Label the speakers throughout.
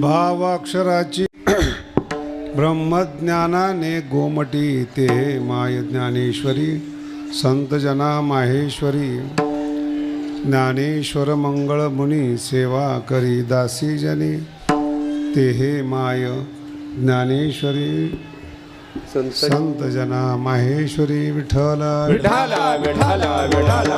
Speaker 1: भावाक्षराची ब्रह्मज्ञानाने गोमटी ते माय ज्ञानेश्वरी संत जना माहेश्वरी ज्ञानेश्वर मंगळ मुनी सेवा करी दासी जनी ते हे माय ज्ञानेश्वरी संत जना माहेश्वरी विठ्ठल
Speaker 2: विठ्ठल विठ्ठल विठ्ठल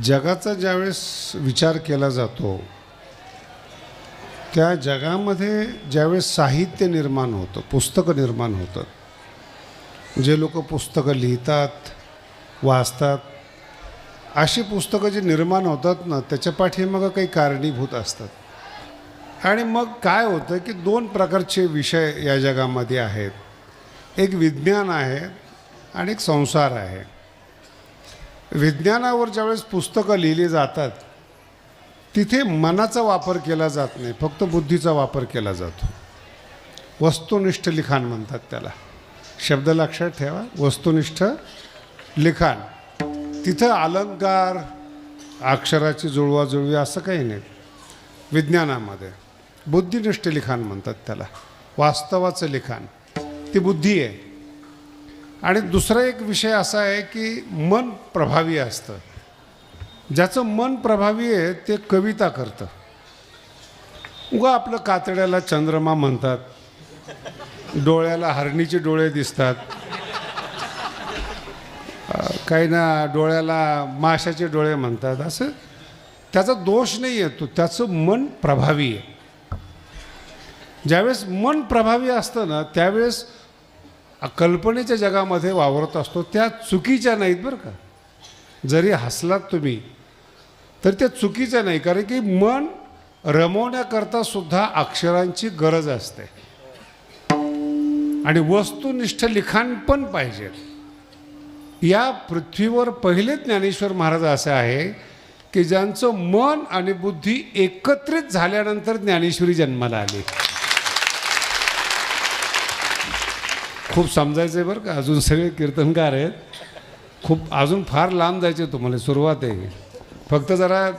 Speaker 1: जगाचा ज्यावेळेस विचार केला जातो त्या जगामध्ये ज्यावेळेस साहित्य निर्माण होतं, पुस्तकं निर्माण होतं, जे लोक पुस्तकं लिहितात वाचतात, अशी पुस्तकं जी निर्माण होतात ना त्याच्या पाठीमागं काही कारणीभूत असतात. आणि मग काय होतं की दोन प्रकारचे विषय या जगामध्ये आहेत. एक विज्ञान आहे आणि एक संसार आहे. विज्ञानावर ज्यावेळेस पुस्तकं लिहिली जातात तिथे मनाचा वापर केला जात नाही, फक्त बुद्धीचा वापर केला जातो. वस्तुनिष्ठ लिखाण म्हणतात त्याला. शब्द लक्षात ठेवा, वस्तुनिष्ठ लिखाण. तिथं अलंकार अक्षराची जुळवाजुळवी असं काही नाही. विज्ञानामध्ये बुद्धिनिष्ठ लिखाण म्हणतात त्याला. वास्तवाचं लिखाण ती बुद्धी आहे. आणि दुसरा एक विषय असा आहे की मन प्रभावी असतं. ज्याचं मन प्रभावी आहे ते कविता करतं. उगा आपलं कातड्याला चंद्रमा म्हणतात, डोळ्याला हरणीचे डोळे दिसतात, काही ना डोळ्याला माशाचे डोळे म्हणतात. असं त्याचा दोष नाही आहे, तो त्याचं मन प्रभावी आहे. ज्यावेळेस मन प्रभावी असतं ना त्यावेळेस कल्पनेच्या जगामध्ये वावरत असतो. त्या चुकीच्या नाहीत बरं का. जरी हसलात तुम्ही तर त्या चुकीच्या नाही, कारण की मन रमवण्याकरता सुद्धा अक्षरांची गरज असते. आणि वस्तुनिष्ठ लिखाण पण पाहिजे. या पृथ्वीवर पहिले ज्ञानेश्वर महाराज असे आहे की ज्यांचं मन आणि बुद्धी एकत्रित झाल्यानंतर ज्ञानेश्वरी जन्माला आली. खूप समजायचं आहे बरं का. अजून सगळे कीर्तनकार आहेत, खूप अजून फार लांब जायचे तुम्हाला. सुरुवात आहे, फक्त जरा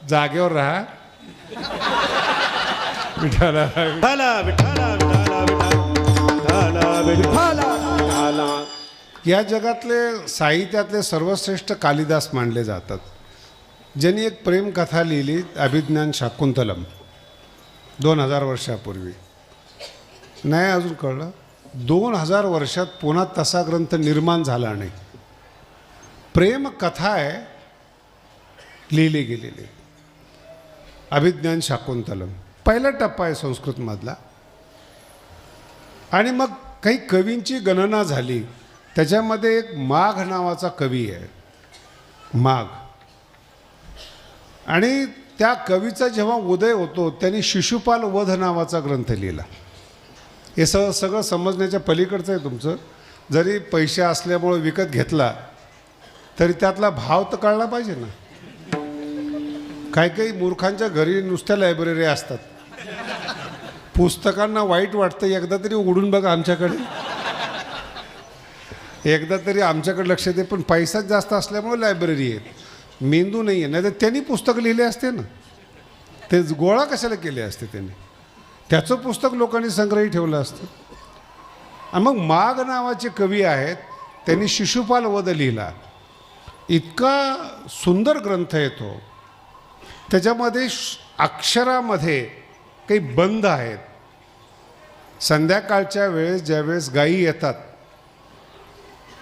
Speaker 1: जागेवर राहा. विठाला या जगातले साहित्यातले सर्वश्रेष्ठ कालिदास मानले जातात. ज्यांनी एक प्रेमकथा लिहिली अभिज्ञान शाकुंतलम 2000 वर्षापूर्वी. नाही अजून कळलं? 2000 वर्षात पुन्हा तसा ग्रंथ निर्माण झाला नाही. प्रेमकथा आहे लिहिली गेलेली. अभिज्ञान शाकुंतलम पहिला टप्पा आहे संस्कृतमधला. आणि मग काही कवींची गणना झाली. त्याच्यामध्ये एक माघ नावाचा कवी आहे, माघ. आणि त्या कवीचा जेव्हा उदय होतो त्यांनी शिशुपाल वध नावाचा ग्रंथ लिहिला. हे सगळं समजण्याच्या पलीकडचं आहे तुमचं. जरी पैसे असल्यामुळे विकत घेतला तरी त्यातला भाव तर कळला पाहिजे ना. काही काही मूर्खांच्या घरी नुसत्या लायब्ररी असतात. पुस्तकांना वाईट वाटतं. एकदा तरी उघडून बघा आमच्याकडे, एकदा तरी आमच्याकडे लक्ष दे. पण पैसाच जास्त असल्यामुळे लायब्ररी आहेत, मेंदू नाही आहे. नाही तर त्यांनी पुस्तकं लिहिले असते ना. ते गोळा कशाला केले असते त्यांनी. त्याचं पुस्तक लोकांनी संग्रही ठेवलं असतं. आणि मग माघ नावाचे कवी आहेत, त्यांनी शिशुपाल वध लिहिला. इतका सुंदर ग्रंथ आहे तो. त्याच्यामध्ये अक्षरामध्ये काही बंध आहेत. संध्याकाळच्या वेळेस ज्यावेळेस गायी येतात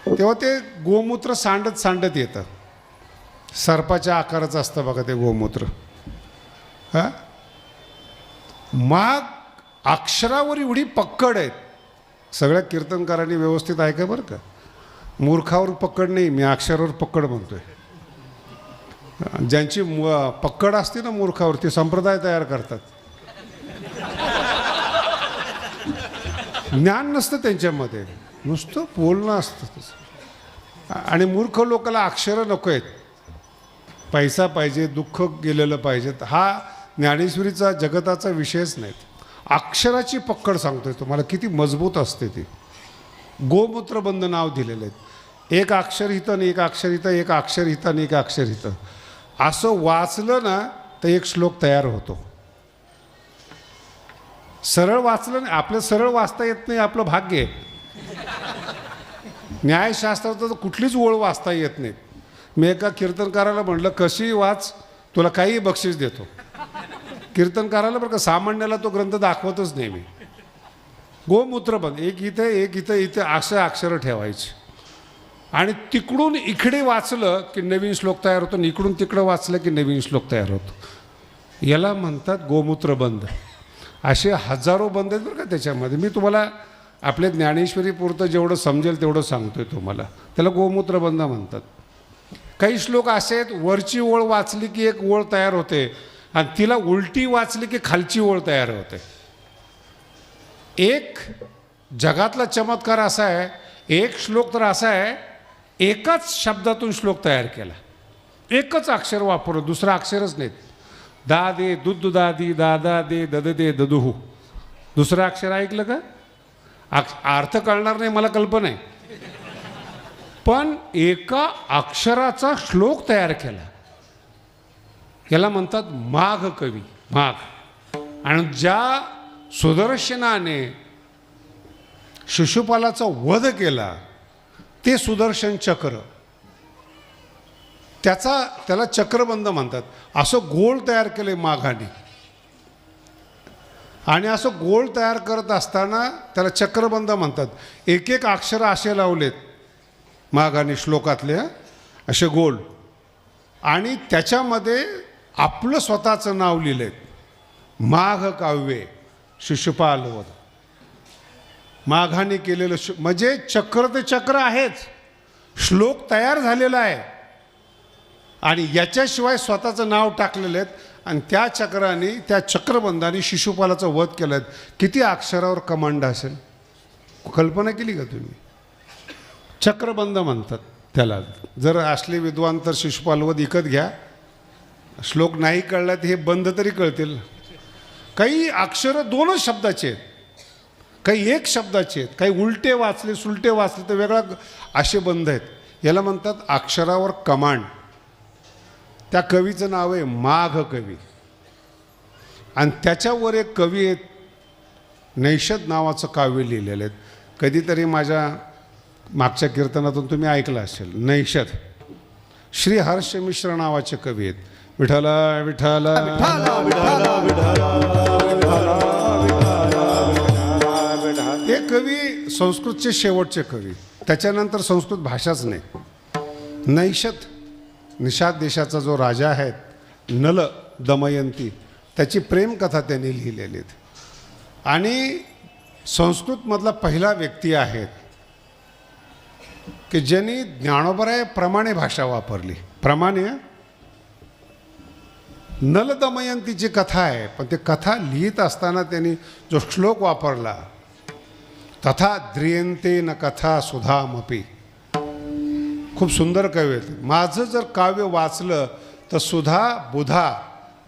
Speaker 1: तेव्हा ते गोमूत्र सांडत सांडत येतं. सर्पाच्या आकाराचं असतं बघा ते गोमूत्र. हां, माघ अक्षरावर एवढी पक्कड आहेत. सगळ्या कीर्तनकारांनी व्यवस्थित ऐका बरं का. मूर्खावर पक्कड नाही, मी अक्षरावर पक्कड म्हणतोय. ज्यांची पक्कड असते ना मूर्खावर, ते संप्रदाय तयार करतात. ज्ञान नसतं त्यांच्यामध्ये, नुसतं बोलणं असतं. आणि मूर्ख लोकांना अक्षरं नको आहेत. पैसा पाहिजे, दुःख गेलेलं पाहिजे, हा ज्ञानेश्वरीचा जगताचा विषयच नाही. अक्षराची पक्कड सांगतोय तुम्हाला, किती मजबूत असते ती. गोमूत्रबंध नाव दिलेलं आहे. एक अक्षर इथं आणि एक अक्षर इथं, एक अक्षर इथं आणि एक अक्षर इथं, असं वाचलं ना तर एक श्लोक तयार होतो. सरळ वाचलं नाही, आपलं सरळ वाचता येत नाही, आपलं भाग्य आहे. न्यायशास्त्रात तर कुठलीच ओळ वाचता येत नाही. मी एका कीर्तनकाराला म्हटलं, कशी वाच, तुला काही बक्षीस देतो. कीर्तनकाराला बरं का, सामान्याला तो ग्रंथ दाखवतच नाही मी. गोमूत्रबंध, एक इथे एक इथं इथे असं अक्षरं ठेवायची आणि तिकडून इकडे वाचलं की नवीन श्लोक तयार होतो आणि इकडून तिकडं वाचलं की नवीन श्लोक तयार होतो. याला म्हणतात गोमूत्रबंध. असे हजारो बंध आहेत बरं का त्याच्यामध्ये. मी तुम्हाला आपल्या ज्ञानेश्वरी पुरतं जेवढं समजेल तेवढं सांगतोय तुम्हाला. त्याला गोमूत्रबंध म्हणतात. काही श्लोक असे आहेत, वरची ओळ वाचली की एक ओळ तयार होते आणि तिला उलटी वाचली की खालची ओळ तयार होते. एक जगातला चमत्कार असा आहे, एक श्लोक तर असा आहे, एकाच शब्दातून श्लोक तयार केला, एकच अक्षर वापरलं, दुसरं अक्षरच नाहीत. दा दे दुद्दु दादी, दादा दे दद दे ददुहू, दुसरं अक्षर ऐकलं का? अर्थ कळणार नाही, मला कल्पना आहे, पण एका अक्षराचा श्लोक तयार केला. याला म्हणतात माघ कवी, माघ. आणि ज्या सुदर्शनाने शिशुपालाचा वध केला ते सुदर्शन चक्र, त्याला चक्रबंध म्हणतात. असं गोल तयार केले माघाने आणि असं गोल तयार करत असताना त्याला चक्रबंध म्हणतात. एक एक अक्षर असे लावलेत माघाने श्लोकातले, असे गोल, आणि त्याच्यामध्ये आपलं स्वतःचं नाव लिहिलंय. माघ काव्ये शिशुपाल वध. माघाने केलेलं म्हणजे चक्र ते चक्र आहेच, श्लोक तयार झालेला आहे आणि याच्याशिवाय स्वतःचं नाव टाकलेलं आहेत आणि त्या चक्राने, त्या चक्रबंधाने शिशुपालाचं वध केलं आहे. किती अक्षरावर कमांड असेल, कल्पना केली का तुम्ही? चक्रबंध म्हणतात त्याला. जर असले विद्वान तर शिशुपालवध विकत घ्या. श्लोक नाही कळला तर हे बंध तरी कळतील. काही अक्षरं दोनच शब्दाचे आहेत, काही एक शब्दाचे आहेत, काही उलटे वाचले सुलटे वाचले तर वेगळा, असे बंध आहेत. याला म्हणतात अक्षरावर कमांड. त्या कवीचं नाव आहे माघ कवी आणि त्याच्यावर एक कवी आहेत, नैषध नावाचं काव्य लिहिलेलं आहे. कधीतरी माझ्या मागच्या कीर्तनातून तुम्ही ऐकलं असेल. नैषध श्री हर्ष मिश्र नावाचे कवी आहेत. विठ्ठल विठ्ठल हे कवी संस्कृतचे शेवटचे कवी, त्याच्यानंतर संस्कृत भाषाच नाही. नैषध, निषाद देशाचा जो राजा आहे नल दमयंती, त्याची प्रेमकथा त्यांनी लिहिलेली आहेत आणि संस्कृतमधला पहिला व्यक्ती आहेत की ज्यांनी ज्ञानोबरायाप्रमाणे भाषा वापरली. प्रमाणे नल दमयंतीची कथा आहे, पण ते कथा लिहित असताना त्यांनी जो श्लोक वापरला, तथा द्रियंते न कथा सुधामपी, खूप सुंदर काव्य आहे. माझं जर काव्य वाचलं तर सुधा बुधा,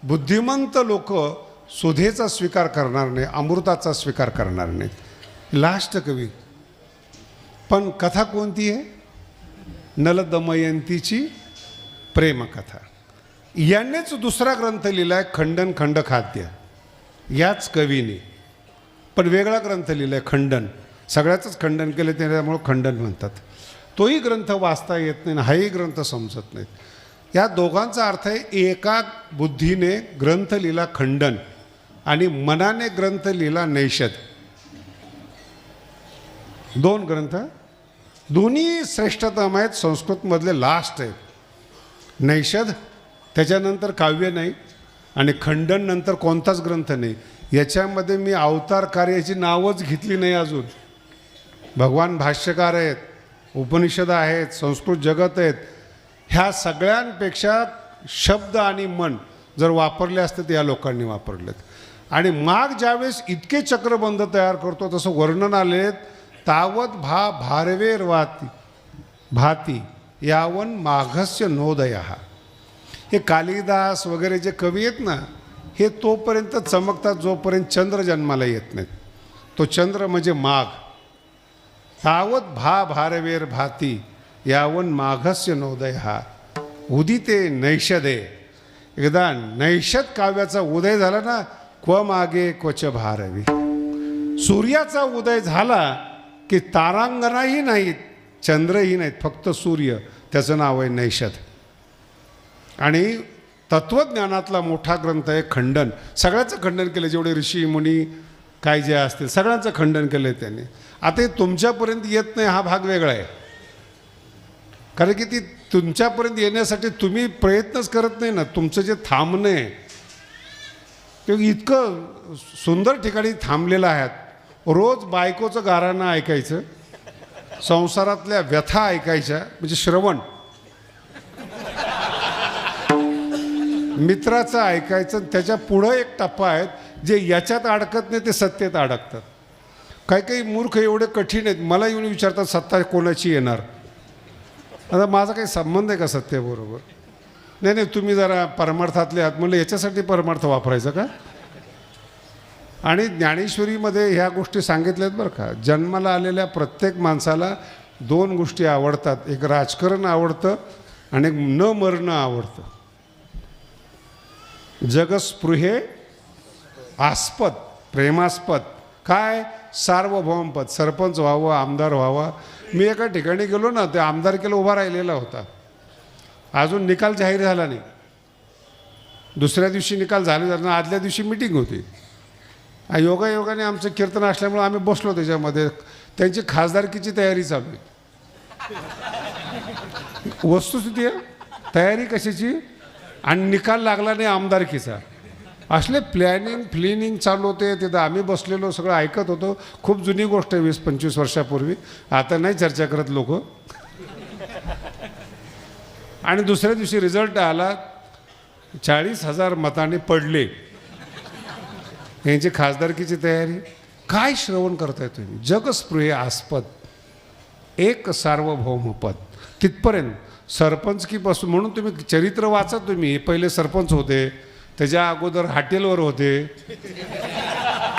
Speaker 1: बुद्धिमंत लोक सुधेचा स्वीकार करणार नाही, अमृताचा स्वीकार करणार नाहीत. लास्ट कवी. पण कथा कोणती आहे? नल दमयंतीची प्रेमकथा. यानेच दुसरा ग्रंथ लिहिला आहे खंडन खंडखाद्य, याच कवीने, पण वेगळा ग्रंथ लिहिला आहे खंडन. सगळ्याचंच खंडन केलं त्याच्यामुळं खंडन म्हणतात. तोही ग्रंथ वाचता येत नाही, हाही ग्रंथ समजत नाहीत. या दोघांचा अर्थ आहे, एका बुद्धीने ग्रंथ लिहिला खंडन आणि मनाने ग्रंथ लिहिला नैषध. दोन ग्रंथ, दोन्ही श्रेष्ठतम आहेत, संस्कृतमधले लास्ट आहेत. नैषध त्याच्यानंतर काव्य नाही आणि खंडन नंतर कोणताच ग्रंथ नाही. याच्यामध्ये मी अवतार कार्याची नावच घेतली नाही अजून. भगवान भाष्यकार आहेत, उपनिषद आहेत, संस्कृत जगत आहेत. ह्या सगळ्यांपेक्षा शब्द आणि मन जर वापरले असते तर या लोकांनी वापरलेत. आणि माघ ज्यावेळेस इतके चक्रबंध तयार करतो तसं वर्णन आले, तावत भारवेर वाती भाती यावन माघस्य नोदया. हे कालिदास वगैरे जे कवी आहेत ना, हे तोपर्यंत चमकतात जोपर्यंत चंद्र जन्माला येत नाहीत. तो चंद्र म्हणजे माघ. तावत भारवेर भाती यावन माघस्य नोदय हा उदिते नैषदे. एकदा नैषद काव्याचा उदय झाला ना, क्व मागे क्वच भारवी. सूर्याचा उदय झाला की तारांगणाही नाहीत, चंद्रही नाहीत, फक्त सूर्य. त्याचं नाव आहे नैषद. आणि तत्त्वज्ञानातला मोठा ग्रंथ आहे खंडन. सगळ्याचं खंडन केलं, जेवढे ऋषी मुनी काय जे असतील सगळ्यांचं खंडन केलं आहे त्यांनी. आता हे तुमच्यापर्यंत येत नाही हा भाग वेगळा आहे, कारण की ती तुमच्यापर्यंत येण्यासाठी तुम्ही प्रयत्नच करत नाही ना. तुमचं जे थांबणं आहे ते इतकं सुंदर ठिकाणी थांबलेलं आहे. रोज बायकोचं गाराणं ऐकायचं, संसारातल्या व्यथा ऐकायच्या, म्हणजे श्रवण. मित्राचं ऐकायचं. त्याच्या पुढं एक टप्पा आहे, जे याच्यात अडकत नाही ते सत्तेत अडकतात. काही काही मूर्ख एवढे कठीण आहेत, मला येऊन विचारतात सत्ता कोणाची येणार. आता माझा काही संबंध आहे का सत्तेबरोबर? नाही नाही, तुम्ही जरा परमार्थातले आहात. म्हणलं याच्यासाठी परमार्थ वापरायचं का? आणि ज्ञानेश्वरीमध्ये ह्या गोष्टी सांगितल्यात बरं का. जन्माला आलेल्या प्रत्येक माणसाला 2 गोष्टी आवडतात. एक राजकारण आवडतं आणि एक न मरणं आवडतं. जगस्पृहे आस्पद, प्रेमास्पद. काय? सार्वभौमपद. सरपंच व्हावं, आमदार व्हावा. मी एका ठिकाणी गेलो ना, ते आमदारकीला उभा राहिलेला होता. अजून निकाल जाहीर झाला नाही. दुसऱ्या दिवशी निकाल झाला, आदल्या दिवशी मिटिंग होती. योगायोगाने आमचं कीर्तन असल्यामुळे आम्ही बसलो त्याच्यामध्ये. त्यांची खासदारकीची तयारी चालू आहे. वस्तुस्थिती आहे, तयारी कशाची, आणि निकाल लागला नाही आमदारकीचा. असले प्लॅनिंग चालू होते. तिथं आम्ही बसलेलो सगळं ऐकत होतो. खूप जुनी गोष्ट आहे, 20-25 वर्षापूर्वी. आता नाही चर्चा करत लोक. आणि दुसऱ्या दिवशी रिझल्ट आला, 40,000 मतांनी पडले. यांची खासदारकीची तयारी. काय श्रवण करताय तुम्ही? जगस्पृहे आस्पद, एक सार्वभौमपद. तिथपर्यंत सरपंचकीपासून. म्हणून तुम्ही चरित्र वाचा. तुम्ही पहिले सरपंच होते, त्याच्या अगोदर हॉटेलवर होते,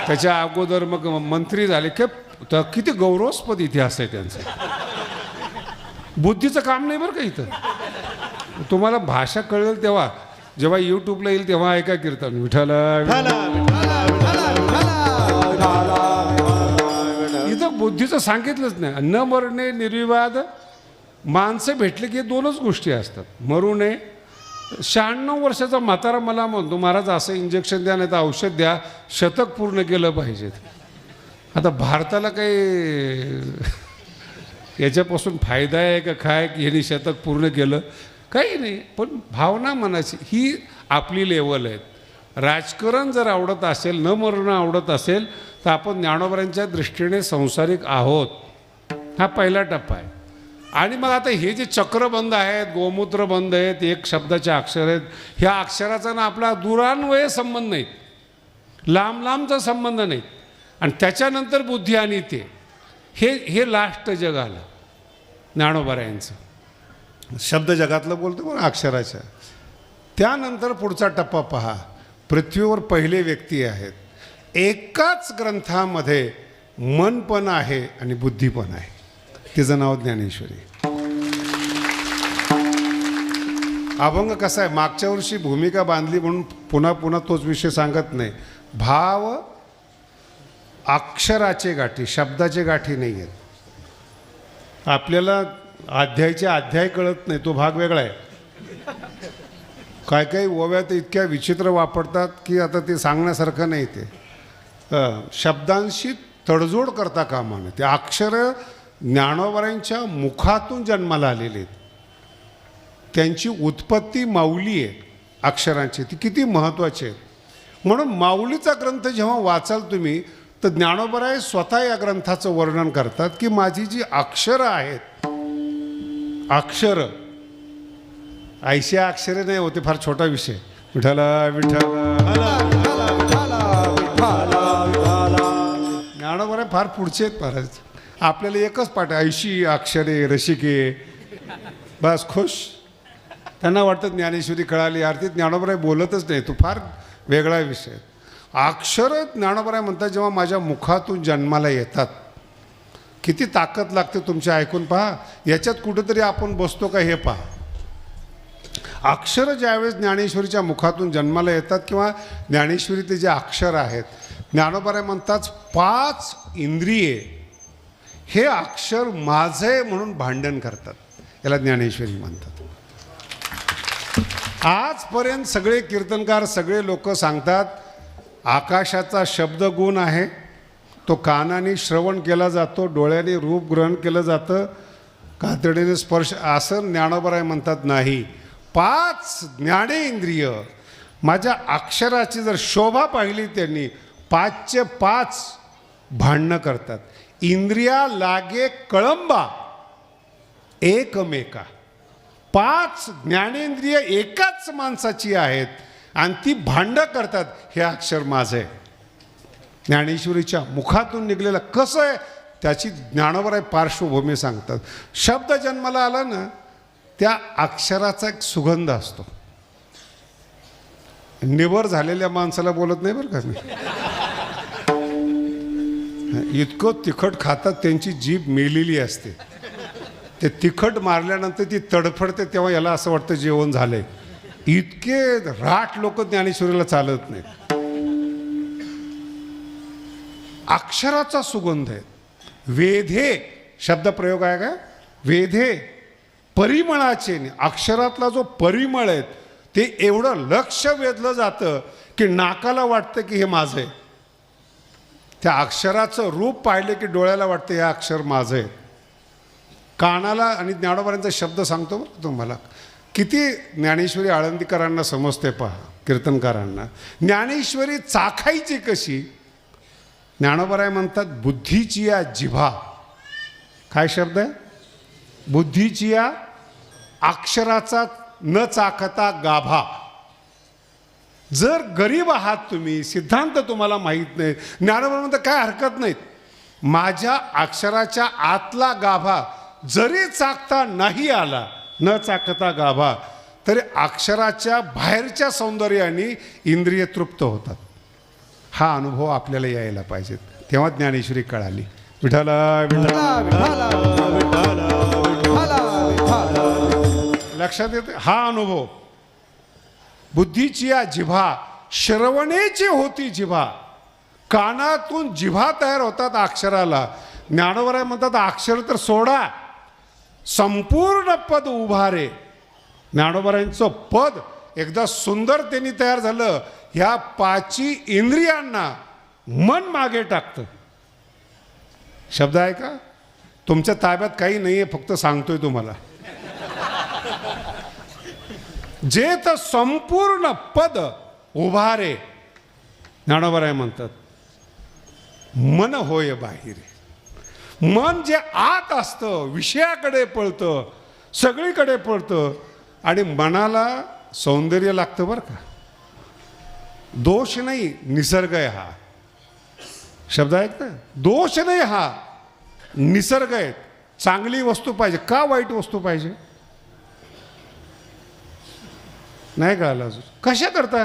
Speaker 1: त्याच्या अगोदर मग मंत्री झाले. किती गौरवास्पद इतिहास आहे त्यांचा. बुद्धीचं काम नाही बरं का इथं. तुम्हाला भाषा कळेल तेव्हा, जेव्हा यूट्यूबला येईल तेव्हा ऐका कीर्तन. इथं बुद्धीचं सांगितलंच नाही. न मरणे, निर्विवाद. माणसं भेटले की 2च गोष्टी असतात, मरू नये. 96 वर्षाचा म्हातारा मला म्हणतो, महाराज असं इंजेक्शन द्या, नाही तर औषध द्या, शतक पूर्ण केलं पाहिजे. आता भारताला काही याच्यापासून फायदा आहे का काय की ह्यांनी शतक पूर्ण केलं? काही नाही. पण भावना मनाची ही आपली लेवल आहे. राजकारण जर आवडत असेल, न मरणं आवडत असेल, तर आपण ज्ञानोबरांच्या दृष्टीने संसारिक आहोत. हा पहिला टप्पा आहे. आणि मग आता हे जे चक्रबंध आहेत, गोमूत्रबंध आहेत, एक शब्दाचे अक्षर आहेत, ह्या अक्षराचा ना आपला दुरान्वये संबंध नाही, लांबचा संबंध नाही. आणि त्याच्यानंतर बुद्धी आणि ते हे लास्ट जग आलं ज्ञानोबरायांचं. शब्द जगातलं बोलतो पण अक्षराच्या. त्यानंतर पुढचा टप्पा पहा. पृथ्वीवर पहिले व्यक्ती आहेत. एकाच ग्रंथामध्ये मन पण आहे आणि बुद्धी पण आहे. तिचं नाव ज्ञानेश्वरी. अभंग कसा आहे, मागच्या वर्षी भूमिका बांधली म्हणून पुन्हा तोच विषय सांगत नाही. भाव अक्षराचे गाठी, शब्दाचे गाठी नाही आहेत. आपल्याला अध्याय कळत नाही, तो भाग वेगळा आहे. काही ओव्यात इतक्या विचित्र वापरतात की आता ते सांगण्यासारखं नाही. ते शब्दांशी तडजोड करता कामा नये. ते अक्षरं ज्ञानोबरांच्या मुखातून जन्माला आलेले आहेत. त्यांची उत्पत्ती माऊली आहे अक्षरांची, ती किती महत्त्वाची आहे. म्हणून माऊलीचा ग्रंथ जेव्हा वाचाल तुम्ही, तर ज्ञानोबराय स्वतः या ग्रंथाचं वर्णन करतात की माझी जी अक्षरं आहेत, अक्षरं 80 अक्षरे नाही होते, फार छोटा विषय. विठ्ठला विठ्ठला ज्ञानोबराय फार पुढचे आहेत महाराज. आपल्याला एकच पाठ, 80 अक्षरे रसिके, बस खुश. त्यांना वाटतं ज्ञानेश्वरी कळाली, अर्थात ज्ञानोबराय बोलतच नाही, तो फार वेगळा विषय. अक्षर ज्ञानोबराय म्हणतात जेव्हा माझ्या मुखातून जन्माला येतात, किती ताकद लागते तुमचे ऐकून पहा. याच्यात कुठंतरी आपण बसतो का हे पहा. अक्षर ज्यावेळेस ज्ञानेश्वरीच्या मुखातून जन्माला येतात किंवा ज्ञानेश्वरीतले जे अक्षर आहेत, ज्ञानोबराय म्हणतात 5 इंद्रिये हे अक्षर माझे म्हणून भांडण करतात. याला ज्ञानेश्वरी म्हणतात. आजपर्यंत सगळे कीर्तनकार, सगळे लोक सांगतात आकाशाचा शब्दगुण आहे, तो कानाने श्रवण केला जातो, डोळ्याने रूप ग्रहण केलं जातं, कातडीने स्पर्श, असं ज्ञानोबराय म्हणतात नाही. 5 ज्ञानेंद्रिय माझ्या अक्षराची जर शोभा पाहिली त्यांनी, 5चे 5 भांडणं करतात. इंद्रिया लागे कळंबा एकमेका. 5 ज्ञानेंद्रिय एकाच माणसाची आहेत आणि ती भांडणं करतात, हे अक्षर माझं आहे. ज्ञानेश्वरीच्या मुखातून निघलेलं कसं आहे त्याची ज्ञानोबराय पार्श्वभूमी सांगतात. शब्द जन्माला आला ना, त्या अक्षराचा एक सुगंध असतो. निवर झालेल्या माणसाला बोलत नाही बरं का मी. इतकं तिखट खातात त्यांची जीभ मेलेली असते. ते तिखट मारल्यानंतर ती तडफडते, तेव्हा याला असं वाटतं जेवण झालंय. इतके राठ लोक ज्ञानेश्वरीला चालत नाहीत. अक्षराचा सुगंध आहे. वेधे शब्दप्रयोग आहे का, वेधे परिमळाचे. अक्षरातला जो परिमळ आहे ते एवढं लक्ष वेधलं जातं की नाकाला वाटतं की हे माझं आहे. त्या अक्षराचं रूप पाहिले की डोळ्याला वाटतं हे अक्षर माझं आहे. कानाला, आणि ज्ञानोबरायांचा शब्द सांगतो तुम्हाला, किती ज्ञानेश्वरी आळंदीकरांना समजते पहा, कीर्तनकारांना. ज्ञानेश्वरी चाखायची कशी. ज्ञानोबराय म्हणतात बुद्धीची या जिभा. काय शब्द आहे, बुद्धीची या अक्षराचा न चाखता गाभा. जर गरीब आहात तुम्ही, सिद्धांत तुम्हाला माहीत नाही, ज्ञानोबराय म्हणतात काय हरकत नाहीत, माझ्या अक्षराच्या आतला गाभा जरी चाकता नाही आला, न चाकता गाभा, तरी अक्षराच्या बाहेरच्या सौंदर्याने इंद्रिय तृप्त होतात. हा अनुभव आपल्याला यायला पाहिजे. तेव्हा ज्ञानेश्वरी कळाली. विठाला विठाला विठाला विठाला लक्षात येते हा अनुभव. बुद्धीची या जिभा, श्रवणेची होती जिभा. कानातून जिभा तयार होतात अक्षराला. ज्ञानोबराय म्हणतात अक्षर तर सोडा, संपूर्ण पद उभारे. ज्ञानोबरायांचं पद एकदा सुंदर त्यांनी तयार झालं, ह्या 5 इंद्रियांना मन मागे टाकतं. शब्द आहे का, तुमच्या ताब्यात काही नाही आहे, फक्त सांगतोय तुम्हाला. जे तर संपूर्ण पद उभारे. ज्ञानोबराय म्हणतात मन होय बाहेर. मन जे आत असतं, विषयाकडे पळतं, सगळीकडे पळतं, आणि मनाला सौंदर्य लागतं बरं का. दोष नाही, निसर्ग आहे हा. शब्द आहेत ना, दोष नाही, हा निसर्ग आहे. चांगली वस्तू पाहिजे का वाईट वस्तू पाहिजे, नाही कळलं अजून. कशा करता,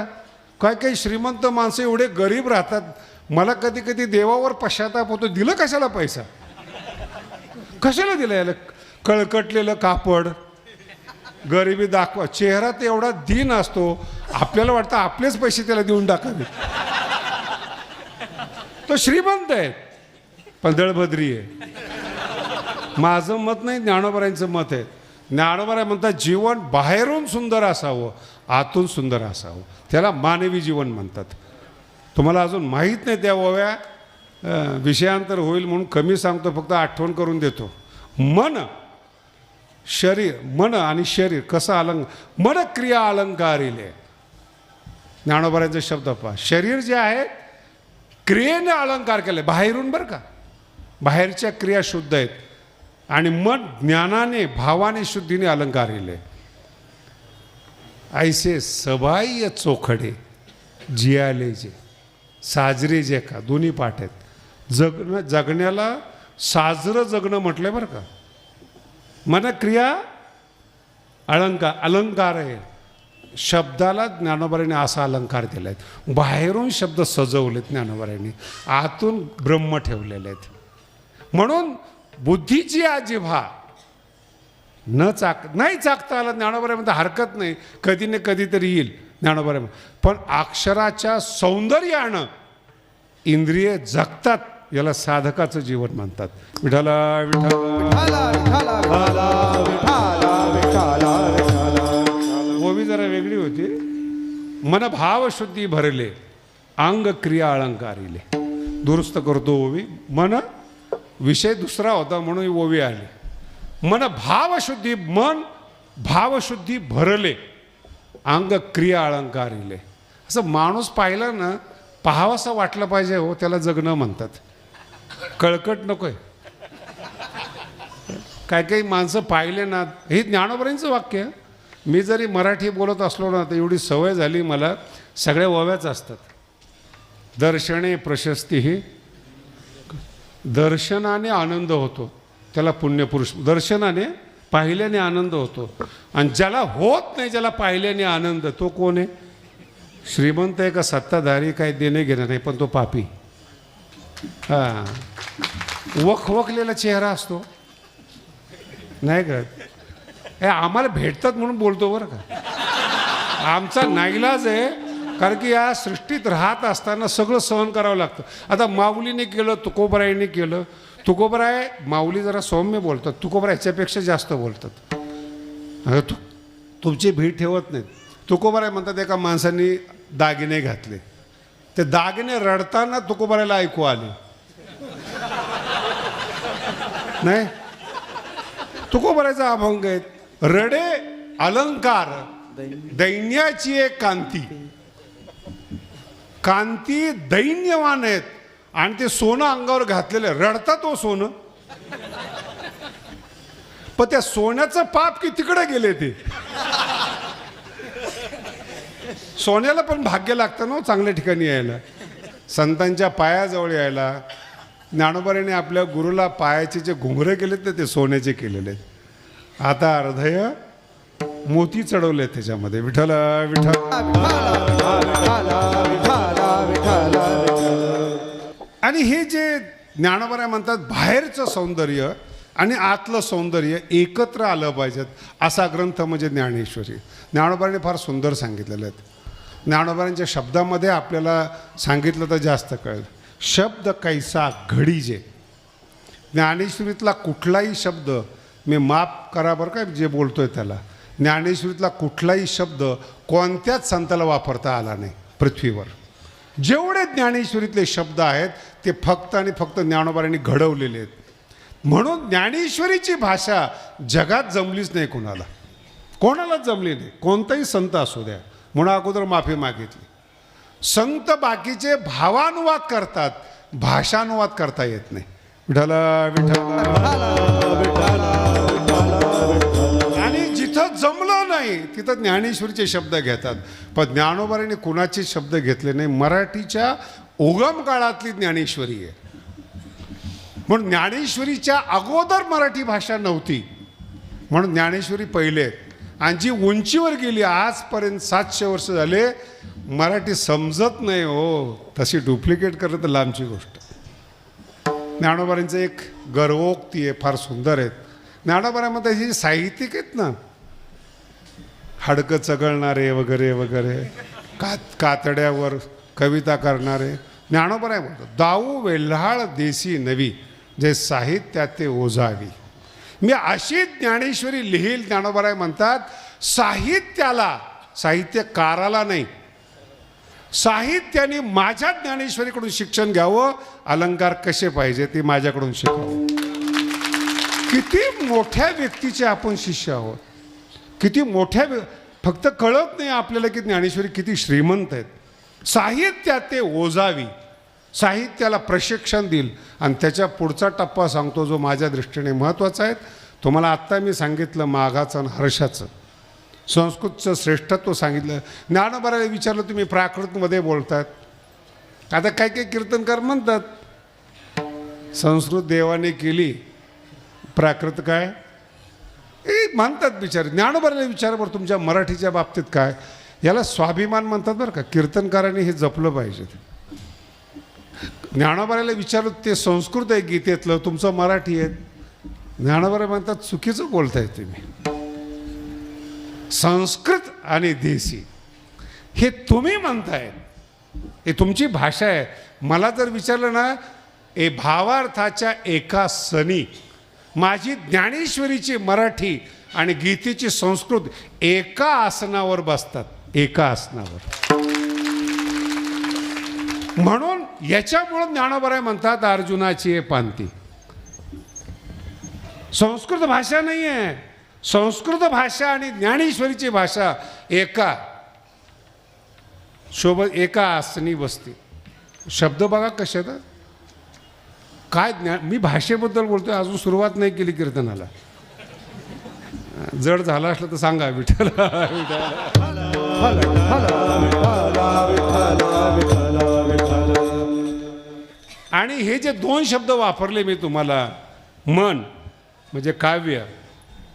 Speaker 1: काय काही श्रीमंत माणसं एवढे गरीब राहतात. मला कधी कधी देवावर पश्चाताप होतो, दिलं कशाला पैसा, कशाला दिलं याला. कळकटलेलं कापड, गरिबी दाखवा, चेहरा तर एवढा दीन असतो, आपल्याला वाटतं आपलेच पैसे त्याला देऊन टाकावे. तो श्रीमंत आहे पण दळभद्री आहे. माझं मत नाही, ज्ञानोबरायांचं मत आहे. ज्ञानोबराय म्हणतात जीवन बाहेरून सुंदर असावं, आतून सुंदर असावं, त्याला मानवी जीवन म्हणतात. तुम्हाला अजून माहीत नाही त्या ओव्या, विषयांतर होईल म्हणून कमी सांगतो, फक्त आठवण करून देतो. मन शरीर, मन आणि शरीर कसं मन क्रिया अलंकारिले. ज्ञानोबरायांचा शब्द पहा. शरीर जे आहे क्रियेने अलंकार केले, बाहेरून बरं का, बाहेरच्या क्रिया शुद्ध आहेत, आणि मन ज्ञानाने भावाने शुद्धीने अलंकारिले. ऐसे सबाई चोखडे जियाले जे साजरे जे का, दोन्ही पाठ आहेत. जगण्याला साजरं जगणं म्हटलंय बरं का. मन क्रिया अलंकार आहे. शब्दाला ज्ञानोबारांनी असा अलंकार दिला आहे. बाहेरून शब्द सजवलेत ज्ञानोबारांनी, आतून ब्रह्म ठेवलेले आहेत. म्हणून बुद्धीची जिव्हा नाही चाकता आला ज्ञानोबारांमध्ये हरकत नाही, कधी ना कधी तरी येईल ज्ञानोबारांमध्ये. पण अक्षराच्या सौंदर्यानं इंद्रिय जगतात, याला साधकाचं जीवन म्हणतात. विठाला ओवी जरा वेगळी होती. मन भावशुद्धी भरले, अंग क्रिया अलंकारिले. दुरुस्त करतो ओवी. मन विषय दुसरा होता म्हणून ओवी आली. मन भावशुद्धी भरले, अंग क्रिया अलंकारिले. असं माणूस पाहिला ना, पाहावंसं वाटलं पाहिजे हो, त्याला जगणं म्हणतात. कळकट नकोय. काही काही माणसं पाहिले ना, हे ज्ञानोबारांचं वाक्य. मी जरी मराठी बोलत असलो ना, तर एवढी सवय झाली मला, सगळ्या ओव्याच असतात. दर्शने प्रशस्ती ही, दर्शनाने आनंद होतो त्याला पुण्यपुरुष. दर्शनाने पाहिल्याने आनंद होतो. आणि ज्याला होत नाही, ज्याला पाहिल्याने आनंद, तो कोण आहे? श्रीमंत आहे का सत्ताधारी, काही देणे घेणं नाही, पण तो पापी. हां, वखवखलेला चेहरा असतो नाही का? हे आम्हाला भेटतात म्हणून बोलतो बरं का. आमचा नाईलाज आहे, कारण की या सृष्टीत राहत असताना सगळं सहन करावं लागतं. आता माऊलीने केलं, तुकोबरायने केलं. तुकोबराय माऊली जरा सौम्य बोलतात, तुकोबराय ह्याच्यापेक्षा जास्त बोलतात. तुमची भीड ठेवत नाहीत. तुकोबराय म्हणतात एका माणसाने दागिने घातले, ते दागिने रडताना तुकोबरायला ऐकू आले नाही. तुकोबरायचा अभंग आहे, रडे अलंकार दैन्याची एक कांती. कांती दैन्यवान आहेत आणि ते सोनं अंगावर घातलेलं, रडतात तो सोनं. पण त्या सोन्याचं पाप की तिकडे गेले. ते सोन्याला पण भाग्य लागतं ना चांगल्या ठिकाणी यायला, संतांच्या पायाजवळ यायला. ज्ञानोबारांनी आपल्या गुरुला पायाचे जे घुंगरे केलेत ना, ते सोन्याचे केलेले आहेत. आता हृदय मोती चढवले त्याच्यामध्ये. विठ्ठल विठ्ठल. आणि हे जे ज्ञानोबाराय म्हणतात, बाहेरचं सौंदर्य आणि आतलं सौंदर्य एकत्र आलं पाहिजेत, असा ग्रंथ म्हणजे ज्ञानेश्वरी. ज्ञानोबारांनी फार सुंदर सांगितलेलं आहेत. ज्ञानोबारांच्या शब्दामध्ये आपल्याला सांगितलं तर जास्त कळेल. शब्द कैसा घडीजे. ज्ञानेश्वरीतला कुठलाही शब्द, मी माफ करा बरं का जे बोलतोय त्याला, ज्ञानेश्वरीतला कुठलाही शब्द कोणत्याच संताला वापरता आला नाही पृथ्वीवर. जेवढे ज्ञानेश्वरीतले शब्द आहेत ते फक्त आणि फक्त ज्ञानोबारांनी घडवलेले आहेत. म्हणून ज्ञानेश्वरीची भाषा जगात जमलीच नाही कोणालाच जमली नाही. कोणताही संत असू द्या, म्हणून अगोदर माफी मागितली. संत बाकीचे भावानुवाद करतात, भाषानुवाद करता येत नाही. विठ्ठल विठ्ठल. आणि जिथं जमलं नाही तिथं ज्ञानेश्वरीचे शब्द घेतात. पण ज्ञानोबारांनी कुणाचे शब्द घेतले नाही. मराठीच्या उगम काळातली ज्ञानेश्वरी आहे. म्हणून ज्ञानेश्वरीच्या अगोदर मराठी भाषा नव्हती, म्हणून ज्ञानेश्वरी पहिले. आणि जी उंचीवर गेली, आजपर्यंत 700 वर्ष झाले मराठी समजत नाही हो. तशी डुप्लिकेट करणं तर लांबची गोष्ट. ज्ञानोबारांचं एक गर्वोक्ती आहे, फार सुंदर आहेत. ज्ञानोबारांमध्ये जी साहित्यिक आहेत ना, हाडकं चघळणारे वगैरे वगैरे, कातड्यावर कविता करणारे, ज्ञानोबाराय म्हणतात, दाऊ वेल्हाळ देसी नवी, जे साहित्यात ते ओझावी. मी अशी ज्ञानेश्वरी लिहील. ज्ञानोबाराय म्हणतात, साहित्याला, साहित्यकाराला नाही, साहित्याने माझ्या ज्ञानेश्वरीकडून शिक्षण घ्यावं. अलंकार कसे पाहिजे ते माझ्याकडून शिकावं. किती मोठ्या व्यक्तीचे आपण शिष्य आहोत. किती मोठ्या फक्त कळत नाही आपल्याला की ज्ञानेश्वरी किती श्रीमंत आहेत. साहित्यात ते ओझावी, साहित्याला प्रशिक्षण देईल. आणि त्याच्या पुढचा टप्पा सांगतो जो माझ्या दृष्टीने महत्त्वाचा आहे. तुम्हाला आत्ता मी सांगितलं माघाचं आणि हर्षाचं, संस्कृतचं श्रेष्ठत्व सांगितलं. ज्ञानोबाराला विचारलं तुम्ही प्राकृतमध्ये बोलतात. आता काही काही कीर्तनकार म्हणतात संस्कृत देवाने केली, प्राकृत काय. म्हणतात बिचारे. ज्ञानोबाला विचार बरं तुमच्या मराठीच्या बाबतीत काय. याला स्वाभिमान म्हणतात बरं का. कीर्तनकारांनी हे जपलं पाहिजे. ज्ञानोबाला विचारलं ते संस्कृत आहे गीतेतलं, तुमचं मराठी आहे. ज्ञानोबा म्हणतात चुकीचं बोलताय तुम्ही. संस्कृत आणि देशी हे तुम्ही म्हणताय, हे तुमची भाषा आहे. मला जर विचारलं ना, भावार्थाच्या एका सणी माझी ज्ञानेश्वरीची मराठी आणि गीतेची संस्कृत एका आसनावर बसतात, एका आसनावर. म्हणून याच्यामुळं ज्ञानोबा म्हणतात अर्जुनाची आहे पांती. संस्कृत भाषा नाही आहे. संस्कृत भाषा आणि ज्ञानेश्वरीची भाषा एका एका आसनी बसते. शब्द बघा कसे आहेत. काय मी भाषेबद्दल बोलतोय, अजून सुरुवात नाही केली कीर्तनाला. जड झालं असलं तर सांगा. विठ्ठल आणि हे जे दोन शब्द वापरले मी तुम्हाला, मन म्हणजे काव्य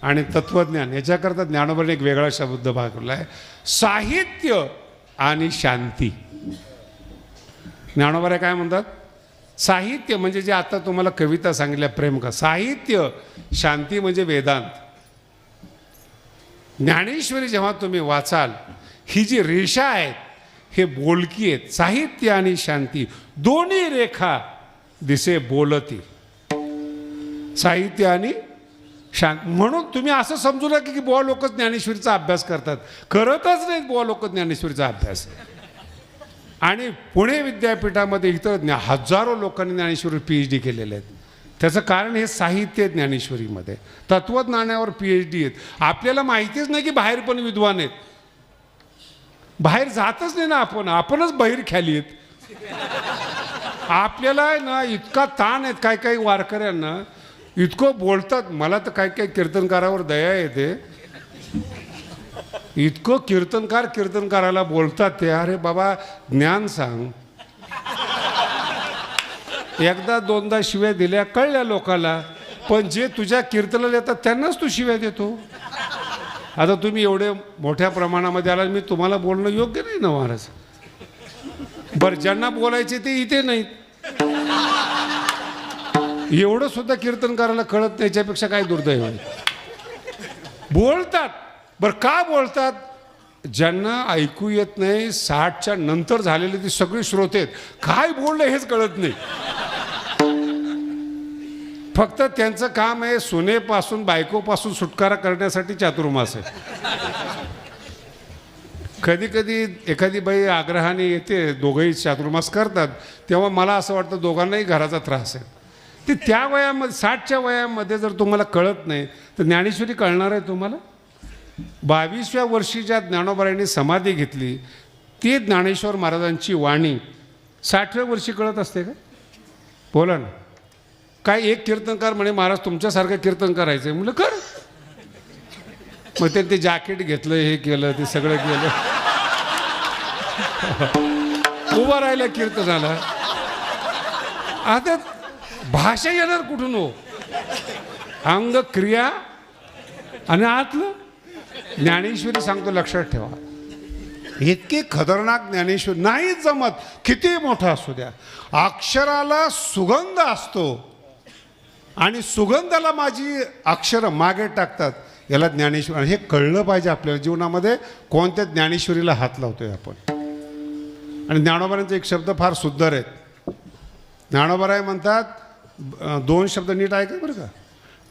Speaker 1: आणि तत्वज्ञान, याच्याकरता ज्ञानोबाने एक वेगळा शब्द वापरला आहे, साहित्य आणि शांती. ज्ञानोबा काय म्हणतात, साहित्य म्हणजे जे आता तुम्हाला कविता सांगितल्या प्रेम का, साहित्य. शांती म्हणजे वेदांत. ज्ञानेश्वरी जेव्हा तुम्ही वाचाल, ही जी रेषा आहेत हे बोलकी आहेत. साहित्य आणि शांती दोन्ही रेखा दिसे बोलती. साहित्य आणि शांत. म्हणून तुम्ही असं समजू नका की बुवा लोक ज्ञानेश्वरीचा अभ्यास करतात. करतच नाहीत बुवा लोक ज्ञानेश्वरीचा अभ्यास. आणि पुणे विद्यापीठामध्ये इतर हजारो लोकांनी ज्ञानेश्वरी PhD केलेले आहेत. त्याचं कारण हे साहित्य ज्ञानेश्वरीमध्ये. तत्वज्ञानावर PhD आहेत. आपल्याला माहितीच नाही की बाहेर पण विद्वान आहेत. बाहेर जातच नाही ना आपणच बाहेर ख्याली आहेत. आपल्याला ना इतका ताण आहेत काही काही वारकऱ्यांना, इतकं बोलतात. मला तर काही काही कीर्तनकारावर दया येते. इतकं कीर्तनकाराला बोलतात ते, अरे बाबा ज्ञान सांग. एकदा दोनदा शिव्या दिल्या कळल्या लोकाला, पण जे तुझ्या कीर्तनाला येतात त्यांनाच तू शिव्या देतो. आता तुम्ही एवढे मोठ्या प्रमाणामध्ये आला, मी तुम्हाला बोलणं योग्य नाही ना महाराज. बरं, ज्यांना बोलायचे ते इथे नाहीत. एवढं सुद्धा कीर्तनकाराला कळत नाही, याच्यापेक्षा काय दुर्दैव आहे. बोलतात. बरं का बोलतात? ज्यांना ऐकू येत नाही, 60च्या नंतर झालेले ती सगळी श्रोते आहेत. काय बोललं हेच कळत नाही. फक्त त्यांचं काम आहे सुनेपासून बायकोपासून सुटकारा करण्यासाठी चातुर्मास आहे. कधी कधी एखादी बाई आग्रहाने येते, दोघंही चातुर्मास करतात, तेव्हा मला असं वाटतं दोघांनाही घराचा त्रास आहे. ते त्या वयामध्ये 60च्या वयामध्ये जर तुम्हाला कळत नाही तर ज्ञानेश्वरी कळणार आहे तुम्हाला? 22व्या वर्षी ज्या ज्ञानोबांनी समाधी घेतली ती ज्ञानेश्वर महाराजांची वाणी 60व्या वर्षी कळत असते का? बोला ना. काय एक कीर्तनकार म्हणे महाराज तुमच्यासारखं कीर्तन करायचं आहे. म्हणलं कर. मग ते जॅकेट घेतलं, हे केलं, ते सगळं केलं, उभं राहिलं कीर्तनाला. आता भाषा येणार कुठून हो? अंग क्रिया आणि आतलं. ज्ञानेश्वरी सांगतो लक्षात ठेवा, इतकी खतरनाक ज्ञानेश्वरी नाही जमत. किती मोठा असू द्या, अक्षराला सुगंध असतो आणि सुगंधाला माझी अक्षरं मागे टाकतात. याला ज्ञानेश्वर. हे कळलं पाहिजे आपल्याला जीवनामध्ये कोणत्या ज्ञानेश्वरीला हात लावतोय आपण. आणि ज्ञानोबांचा एक शब्द फार सुंदर आहेत. ज्ञानोबा म्हणतात, दोन शब्द नीट ऐका बरं का.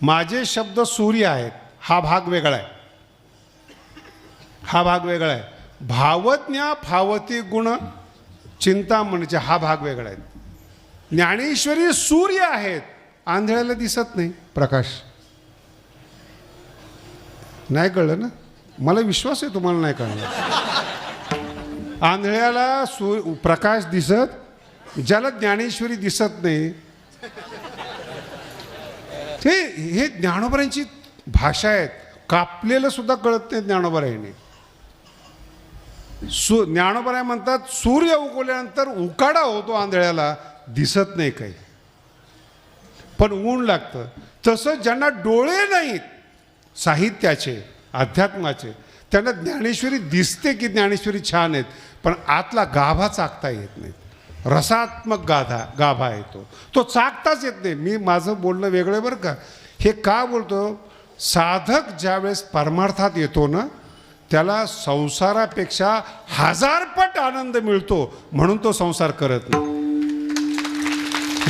Speaker 1: माझे शब्द सूर्य आहेत, हा भाग वेगळा आहे. हा भाग वेगळा आहे. भावज्ञा फावती गुण चिंतामणीचे हा भाग वेगळा आहे. ज्ञानेश्वरी सूर्य आहेत, आंधळ्याला दिसत नाही प्रकाश. नाही कळलं ना? मला विश्वास आहे तुम्हाला नाही कळलं. आंधळ्याला प्रकाश दिसत, ज्याला ज्ञानेश्वरी दिसत नाही. हे ज्ञानोबांची भाषा आहेत. कापलेलं सुद्धा कळत नाही ज्ञानोबांनी. ज्ञानोबा म्हणतात सूर्य उगवल्यानंतर उकाडा होतो, आंधळ्याला दिसत नाही काही, पण ऊन लागतं. तसं ज्यांना डोळे नाहीत साहित्याचे, अध्यात्माचे, त्यांना ज्ञानेश्वरी दिसते की ज्ञानेश्वरी छान आहेत, पण आतला गाभा चाकता येत नाही. रसात्मक गाभा येतो, तो चाकताच येत नाही. मी माझं बोलणं वेगळं आहे बरं का. हे का बोलतो, साधक ज्यावेळेस परमार्थात येतो ना, त्याला संसारापेक्षा 1000 पट आनंद मिळतो, म्हणून तो संसार करत नाही.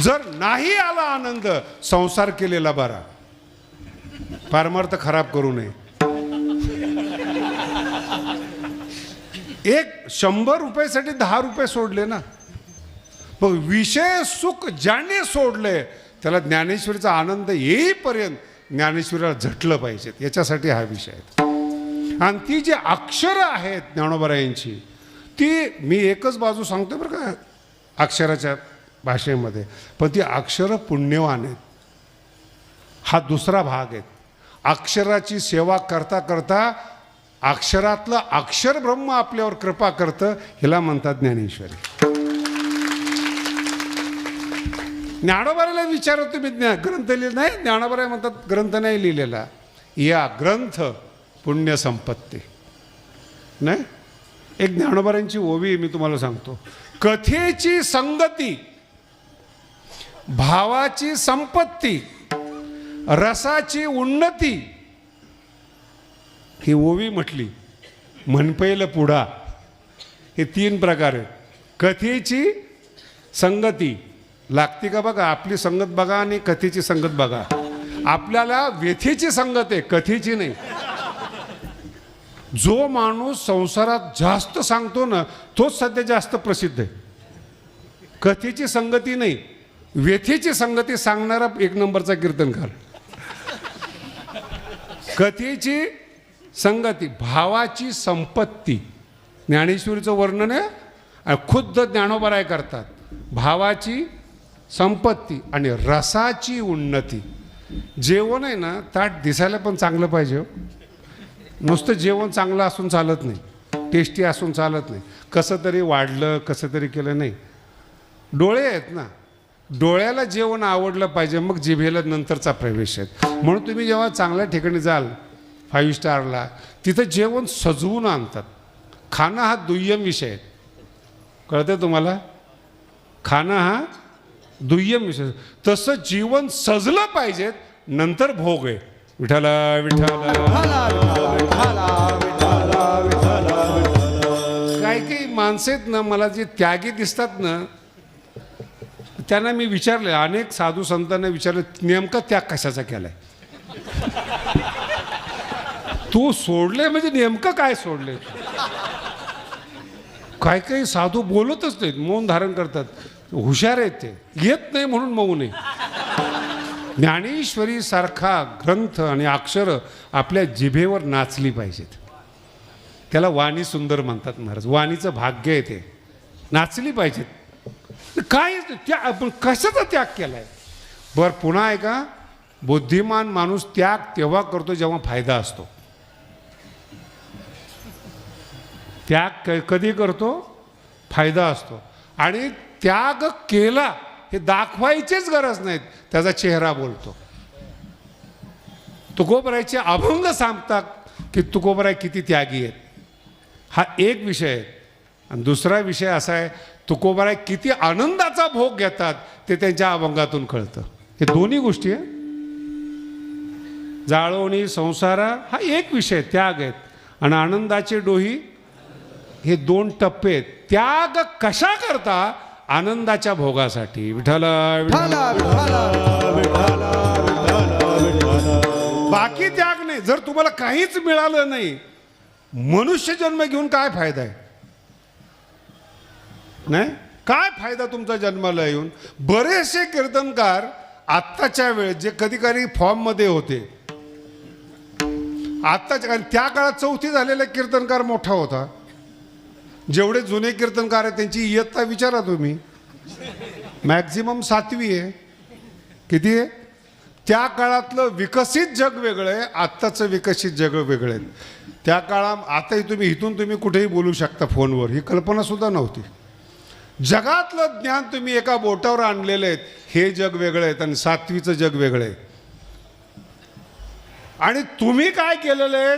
Speaker 1: जर नाही आला आनंद, संसार केलेला बरा, परमार्थ खराब करू नये. एक 100 रुपयासाठी 10 रुपये सोडले ना, मग विषय सुख ज्याने सोडले त्याला ज्ञानेश्वरीचा आनंद येईपर्यंत ज्ञानेश्वरीला झटलं पाहिजे. याच्यासाठी हा विषय आहे. आणि ती जी अक्षरं आहेत ज्ञानोबारायांची, ती मी एकच बाजू सांगतो बरं का अक्षराच्या भाषेमध्ये, पण ती अक्षरं पुण्यवान आहेत. हा दुसरा भाग आहे. अक्षराची सेवा करता करता अक्षरातलं अक्षर ब्रह्म आपल्यावर कृपा करतं, हिला म्हणतात ज्ञानेश्वरी. ज्ञानोबाराला विचारत तुम्ही ग्रंथ लिहिला नाही, ज्ञानोबारा म्हणतात ग्रंथ नाही लिहिलेला, या ग्रंथ पुण्य संपत्ती नाही. एक ज्ञानोबारांची ओवी मी तुम्हाला सांगतो. कथेची संगती, भावाची संपत्ती, रसाची उन्नती, ही ओवी म्हटली. म्हणपेल पुढा, हे 3 प्रकार आहेत. कथेची संगती लागते का बघा, आपली संगत बघा आणि कथेची संगत बघा. आपल्याला व्यथेची संगत आहे, कथेची नाही. जो माणूस संसारात जास्त सांगतो ना, तोच सध्या जास्त प्रसिद्ध आहे. कथेची संगती नाही, व्यथेची संगती सांगणारा 1 नंबरचा कीर्तनकार. कथेची संगती, भावाची संपत्ती, ज्ञानेश्वरीचं वर्णन आहे, खुद्द ज्ञानोबाराय करतात. भावाची संपत्ती आणि रसाची उन्नती. जेवण आहे ना, ताट दिसायला पण चांगलं पाहिजे. नुसतं जेवण चांगलं असून चालत नाही, टेस्टी असून चालत नाही. कसं तरी वाढलं, कसं तरी केलं नाही. डोळे आहेत ना, डोळ्याला जेवण आवडलं पाहिजे, मग जिभेला नंतरचा प्रवेश आहे. म्हणून तुम्ही जेव्हा चांगल्या ठिकाणी जाल 5 स्टारला, तिथं जेवण सजवून आणतात. खाणं हा दुय्यम विषय आहे, कळतं तुम्हाला. खाणं हा दुय्यम विषय. तसं जीवन सजलं पाहिजे, नंतर भोग आहे. विठ्ठला विठ्ठला काही माणसं आहेत ना, मला जे त्यागी दिसतात ना, त्यांना मी विचारले, अनेक साधू संतांना विचारले, नेमका त्याग कशाचा केलाय? तू सोडले म्हणजे नेमकं काय सोडले? काही साधू बोलतच नाहीत, मौन धारण करतात. हुशार आहेत ते, येत नाही म्हणून मौन आहे. ज्ञानेश्वरी सारखा ग्रंथ आणि अक्षरं आपल्या जिभेवर नाचली पाहिजेत. त्याला वाणी सुंदर म्हणतात महाराज. वाणीचं भाग्य आहे ते, नाचली पाहिजेत. काय त्या आपण कशाचा त्याग केलाय? बरं पुन्हा आहे का, बुद्धिमान माणूस त्याग तेव्हा करतो जेव्हा फायदा असतो. त्याग कधी करतो? फायदा असतो. आणि त्याग केला हे दाखवायचीच गरज नाहीत, त्याचा चेहरा बोलतो. तुकोबरायचे अभंग सांगतात की तुकोबराय किती त्यागी आहेत. हा एक विषय आहे. आणि दुसरा विषय असा आहे, तुकोबराय किती आनंदाचा भोग घेतात ते त्यांच्या अभंगातून कळतं. हे दोन्ही गोष्टी आहे. जाळवणी संसारा हा एक विषय, त्याग आहेत. आणि आनंदाचे डोही हे 2 टप्पे आहेत. त्याग कशा करता? आनंदाच्या भोगासाठी. विठ्ठला बाकी त्याग नाही. जर तुम्हाला काहीच मिळालं नाही, मनुष्य जन्म घेऊन काय फायदा आहे? नाही, काय फायदा तुमचा जन्माला येऊन? बरेचसे कीर्तनकार आत्ताच्या वेळेत जे कधी कधी फॉर्ममध्ये होते, आत्ताच्या त्या काळात 4थी झालेला कीर्तनकार मोठा होता. जेवढे जुने कीर्तनकार आहेत त्यांची इयत्ता विचारा तुम्ही, मॅक्झिमम 7वी आहे. किती आहे? त्या काळातलं विकसित जग वेगळं आहे, आत्ताचं विकसित जग वेगळं आहे. त्या काळात आताही तुम्ही इथून कुठेही बोलू शकता फोनवर, ही कल्पनासुद्धा नव्हती. जगातलं ज्ञान तुम्ही एका बोटावर आणलेलं आहे. हे जग वेगळं आहे आणि 7वीचं जग वेगळं आहे. आणि तुम्ही काय केलेलं आहे,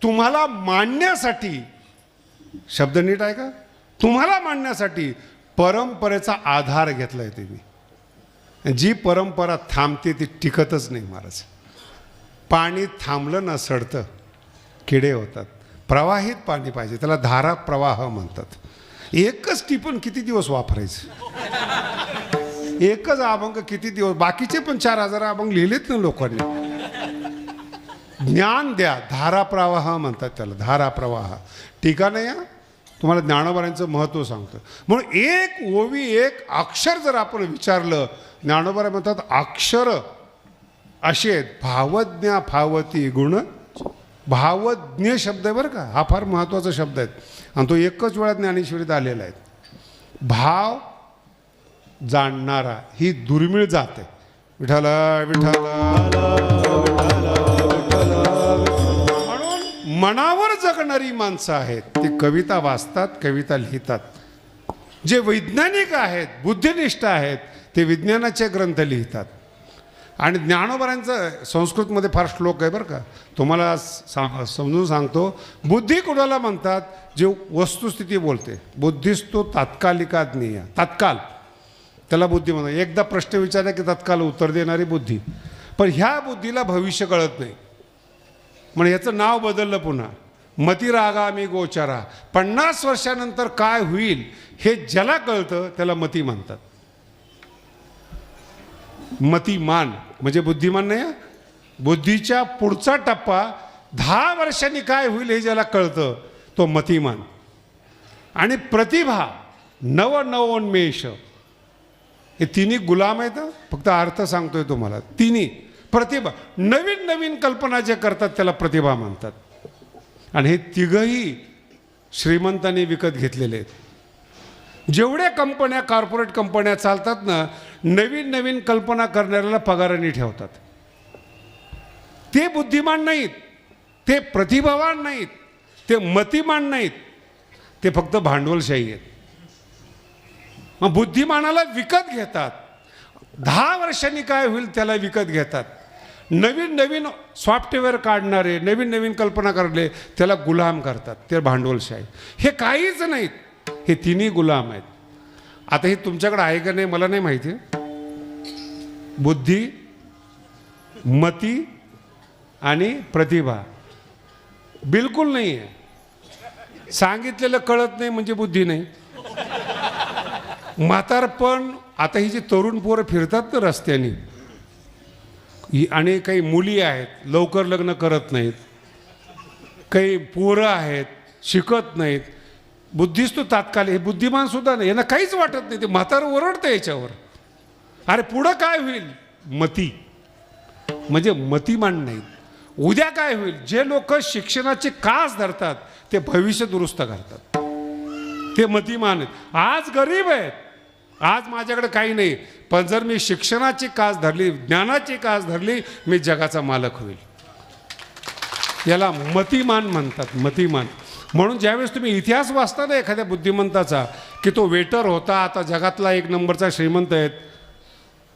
Speaker 1: तुम्हाला मांडण्यासाठी, शब्द नीट आहे का, तुम्हाला मांडण्यासाठी परंपरेचा आधार घेतला आहे तुम्ही. जी परंपरा थांबते ती टिकतच नाही महाराज. पाणी थांबलं ना सडतं, किडे होतात. प्रवाहित पाणी पाहिजे, त्याला धारा प्रवाह म्हणतात. एकच टिपण किती दिवस वापरायचं, एकच अभंग किती दिवस, बाकीचे पण 4000 अभंग लिहिलेत ना लोकांनी. ज्ञान द्या, धारा प्रवाह म्हणतात त्याला, धारा प्रवाह. टीका नाही हा, तुम्हाला ज्ञानोबारांचं महत्त्व सांगतं. म्हणून एक ओवी एक अक्षर जर आपण विचारलं, ज्ञानोबा म्हणतात अक्षर असे आहेत, भावज्ञा फावती गुण. भावज्ञ शब्द आहे बरं का, हा फार महत्त्वाचा शब्द आहे आणि तो एकच वेळा ज्ञानेश्वरीत आलेला आहे. भाव जाणणारा ही दुर्मिळ जात आहे. विठ्ठल विठ्ठल. म्हणून मनावर जगणारी माणसं आहेत, ते कविता वाचतात, कविता लिहितात. जे वैज्ञानिक आहेत, बुद्धिनिष्ठ आहेत, ते विज्ञानाचे ग्रंथ लिहितात. आणि ज्ञानोबारांचं संस्कृतमध्ये फार श्लोक आहे बरं का, तुम्हाला समजून सांगतो. बुद्धी कुणाला म्हणतात, जे वस्तुस्थिती बोलते. बुद्धिस्तु तात्कालिका ज्ञेय, तात्काल त्याला बुद्धी म्हणतात. एकदा प्रश्न विचारला की तत्काल उत्तर देणारी बुद्धी. पण ह्या बुद्धीला भविष्य कळत नाही, म्हणजे याचं नाव बदललं पुन्हा, मतिरागामी गोचरा. 50 वर्षानंतर काय होईल हे ज्याला कळतं त्याला मती म्हणतात. मतिमान म्हणजे बुद्धिमान नाही. बुद्धीच्या पुढचा टप्पा 10 वर्षांनी काय होईल हे ज्याला कळतं तो मतिमान. आणि प्रतिभा, नवनवोन्मेष, हे तिन्ही गुलाम आहेत. फक्त अर्थ सांगतोय तुम्हाला. तिन्ही प्रतिभा, नवीन नवीन कल्पना जे करतात त्याला प्रतिभा म्हणतात. आणि हे तिघही श्रीमंतांनी विकत घेतलेले आहेत. जेवढ्या कंपन्या, कॉर्पोरेट कंपन्या चालतात ना, नवीन नवीन कल्पना करणाऱ्याला पगाराने ठेवतात. ते बुद्धिमान नाहीत, ते प्रतिभावान नाहीत, ते मतिमान नाहीत, ते फक्त भांडवलशाही आहेत. मग बुद्धिमानाला विकत घेतात. 10 वर्षांनी काय होईल त्याला विकत घेतात. नवीन नवीन सॉफ्टवेअर काढणारे, नवीन नवीन कल्पना करणारे त्याला गुलाम करतात. ते भांडवलशाही. हे काहीच नाहीत, हे तिन्ही गुलाम आहेत. आता हे तुमच्याकडे आहे का नाही मला नाही माहिती. बुद्धी, मती आणि प्रतिभा बिलकुल नाही आहे. सांगितलेलं कळत नाही म्हणजे बुद्धी नाही. म्हातारपण, आता ही जी तरुण पोरं फिरतात ना रस्त्याने, आणि काही मुली आहेत लवकर लग्न करत नाहीत, काही पोरं आहेत शिकत नाहीत. बुद्धीच तो तात्कालिक, हे बुद्धिमान सुद्धा नाही, यांना काहीच वाटत नाही. ते म्हातारं ओरडतं याच्यावर. अरे पुढं काय होईल, मती म्हणजे मतिमान नाहीत. उद्या काय होईल, जे लोक शिक्षणाची कास धरतात ते भविष्य दुरुस्त करतात, ते मतिमान आहेत. आज गरीब आहेत, आज माझ्याकडे काही नाही, पण जर मी शिक्षणाची कास धरली, ज्ञानाची कास धरली, मी जगाचा मालक होईल. याला मतिमान म्हणतात, मतिमान. म्हणून ज्यावेळेस तुम्ही इतिहास वाचता ना एखाद्या बुद्धिमंताचा, की तो वेटर होता, आता जगातला 1 नंबरचा श्रीमंत आहेत,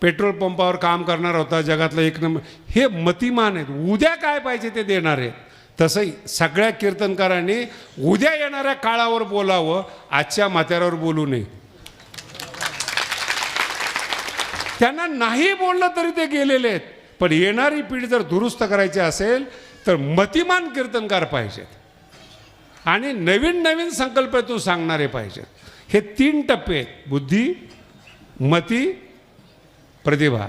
Speaker 1: पेट्रोल पंपावर काम करणार होता, जगातला 1 नंबर, हे मतिमान आहेत. उद्या काय पाहिजे ते देणारे. तसंही सगळ्या कीर्तनकारांनी उद्या येणाऱ्या काळावर बोलावं, आजच्या म्हाताऱ्यावर बोलू नये. त्यांना नाही बोललं तरी ते गेलेले आहेत. पण येणारी पिढी जर दुरुस्त करायची असेल तर मतिमान कीर्तनकार पाहिजेत आणि नवीन नवीन संकल्पातून सांगणारे पाहिजेत. हे 3 टप्पे आहेत, बुद्धी, मती, प्रतिभा.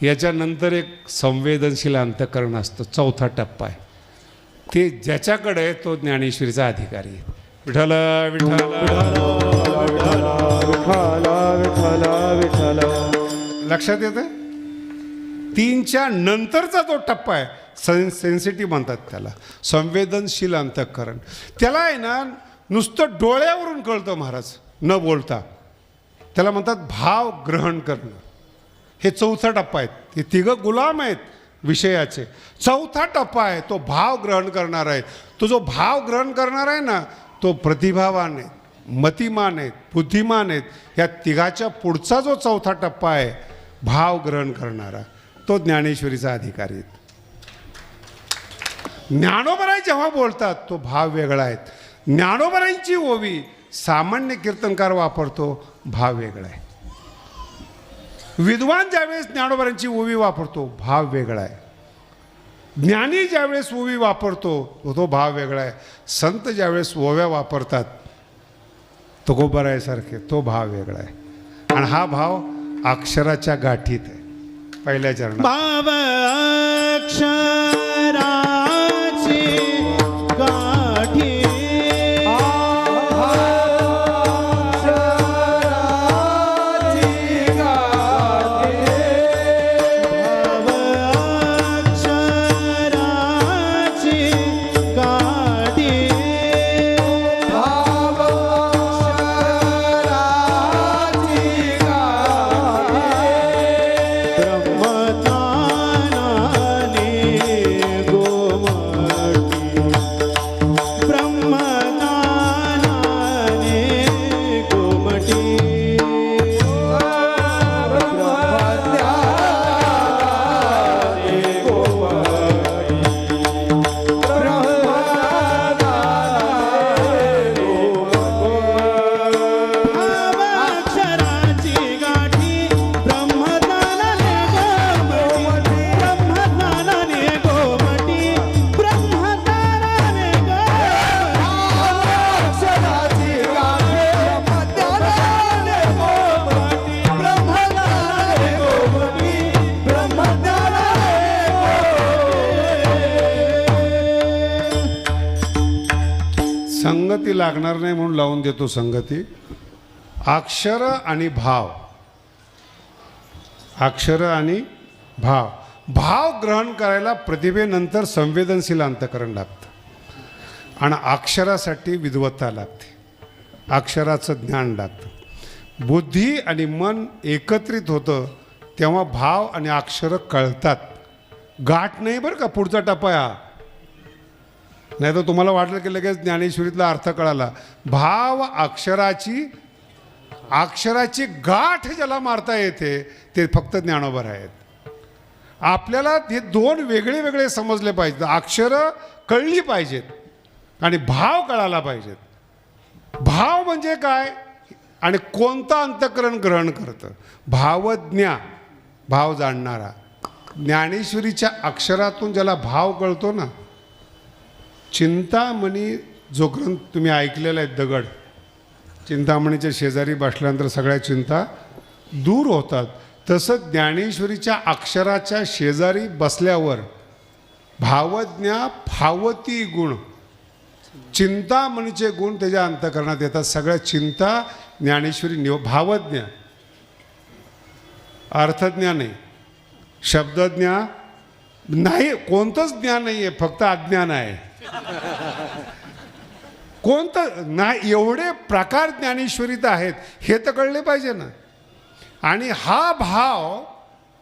Speaker 1: याच्यानंतर एक संवेदनशील अंतःकरण असतं, 4था टप्पा आहे. ते ज्याच्याकडे आहे तो ज्ञानेश्वरीचा अधिकारी आहे. विठ्ठल विठ्ठल. लक्षात येतं. 3च्या नंतरचा जो टप्पा आहे सेन्सिटिव्ह म्हणतात त्याला, संवेदनशील अंतःकरण. त्याला आहे ना नुसतं डोळ्यावरून कळतं महाराज, न बोलता. त्याला म्हणतात भाव ग्रहण करणं. हे 4था टप्पा आहेत. हे 3 गुलाम आहेत विषयाचे. 4था टप्पा आहे तो भाव ग्रहण करणार आहे. तो जो भाव ग्रहण करणार आहे ना, तो प्रतिभावान आहे, मतिमान आहेत, बुद्धिमान आहेत. ह्या 3च्या पुढचा जो 4था टप्पा आहे भाव ग्रहण करणारा, तो ज्ञानेश्वरीचा अधिकारी आहे. ज्ञानोबराय जेव्हा बोलतात तो भाव वेगळा आहे. ज्ञानोबरायांची ओवी सामान्य कीर्तनकार वापरतो, भाव वेगळा आहे. विद्वान ज्यावेळेस ज्ञानोबरायांची ओवी वापरतो, भाव वेगळा आहे. ज्ञानी ज्यावेळेस ओवी वापरतो तो भाव वेगळा आहे. संत ज्यावेळेस ओव्या वापरतात तुकोबारायसारखे, तो भाव वेगळा आहे. आणि हा भाव अक्षराच्या गाठीत आहे. पहिल्या चरणात
Speaker 3: भाव अक्षराची गाठी
Speaker 1: संगती लागणार नाही म्हणून लावून देतो संगती. अक्षर आणि भाव, अक्षर आणि भाव. भाव ग्रहण करायला प्रतिभेनंतर संवेदनशील अंतःकरण लागतं आणि अक्षरासाठी विद्वत्ता लागते, अक्षराचं ज्ञान लागतं. बुद्धी आणि मन एकत्रित होतं तेव्हा भाव आणि अक्षरं कळतात. गाठ नाही बरं का पुढचा टप्पा हा. नाही तर तुम्हाला वाटलं की लगेच ज्ञानेश्वरीतला अर्थ कळाला. भाव अक्षराची गाठ ज्याला मारता येते ते फक्त ज्ञानोबर आहेत. आपल्याला हे दोन वेगळे वेगळे समजले पाहिजेत. अक्षरं कळली पाहिजेत आणि भाव कळाला पाहिजेत. भाव म्हणजे काय आणि कोणतं अंतःकरण ग्रहण करतं. भावज्ञ, भाव जाणणारा. ज्ञानेश्वरीच्या अक्षरातून ज्याला भाव कळतो ना, चिंतामणी जो ग्रंथ तुम्ही ऐकलेला आहे, दगड, चिंतामणीच्या शेजारी बसल्यानंतर सगळ्या चिंता दूर होतात. तसं ज्ञानेश्वरीच्या अक्षराच्या शेजारी बसल्यावर भावज्ञ फावती गुण, चिंतामणीचे गुण त्याच्या अंतःकरणात येतात. सगळ्या चिंता ज्ञानेश्वरी भावज्ञ, अर्थज्ञान नाही, शब्दज्ञान नाही, कोणतंच ज्ञान नाही आहे, फक्त अज्ञान आहे. कोणतं नाही, एवढे प्रकार ज्ञानेश्वरीत आहेत हे तर कळले पाहिजे ना. आणि हा भाव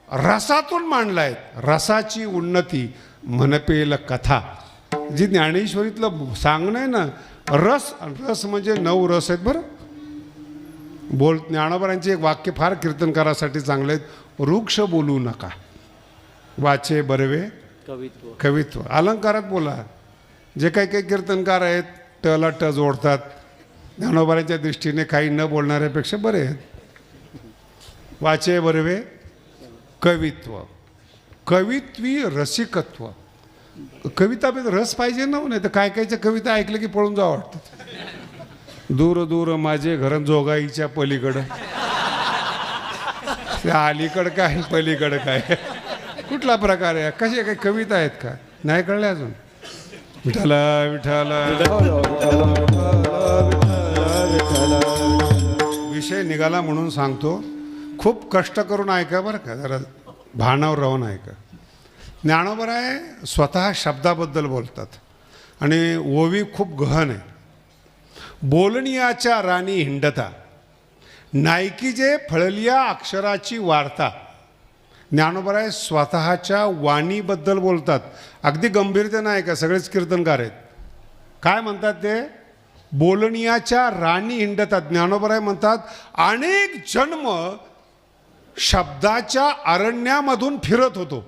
Speaker 1: रसातून मांडला आहे. रसाची उन्नती मनपेल कथा, जी ज्ञानेश्वरीतलं सांगणं आहे ना. रस, रस म्हणजे 9 रस आहेत बरं. ज्ञानोबरांचे एक वाक्य फार कीर्तनकारासाठी चांगले आहेत. वृक्ष बोलू नका, वाचे बरवे कवित्व. अलंकारात बोला. जे काही काही कीर्तनकार आहेत टला ट जोडतात, ज्ञानोबरांच्या दृष्टीने काही न बोलणाऱ्यापेक्षा बरे आहेत. वाचे बरवे कवित्व, कवित्वी रसिकत्व. कवितामध्ये रस पाहिजे ना, नाही तर काय कायच्या कविता ऐकलं की पळून जावं वाटतं. दूर दूर माझे घर जोगाईच्या पलीकडं. त्या अलीकडं काय पलीकडं काय, कुठला प्रकार आहे? कशा काही कविता आहेत का? नाही कळले अजून. विठाला विठाला विषय निघाला म्हणून सांगतो. खूप कष्ट करून ऐका बरं का, जरा भानावर राहून ऐका. ज्ञानोबराय स्वतः शब्दाबद्दल बोलतात आणि ओवी खूप गहन आहे. बोलणियाच्या राणी हिंडता, नायकी जे फळलिया अक्षराची वार्ता. ज्ञानोबराय स्वतःच्या वाणीबद्दल बोलतात. अगदी गंभीरते नाही का, सगळेच कीर्तनकार आहेत. काय म्हणतात ते? बोलणियाच्या राणी हिंडतात. ज्ञानोबराय म्हणतात अनेक जन्म शब्दाच्या अरण्यामधून फिरत होतो.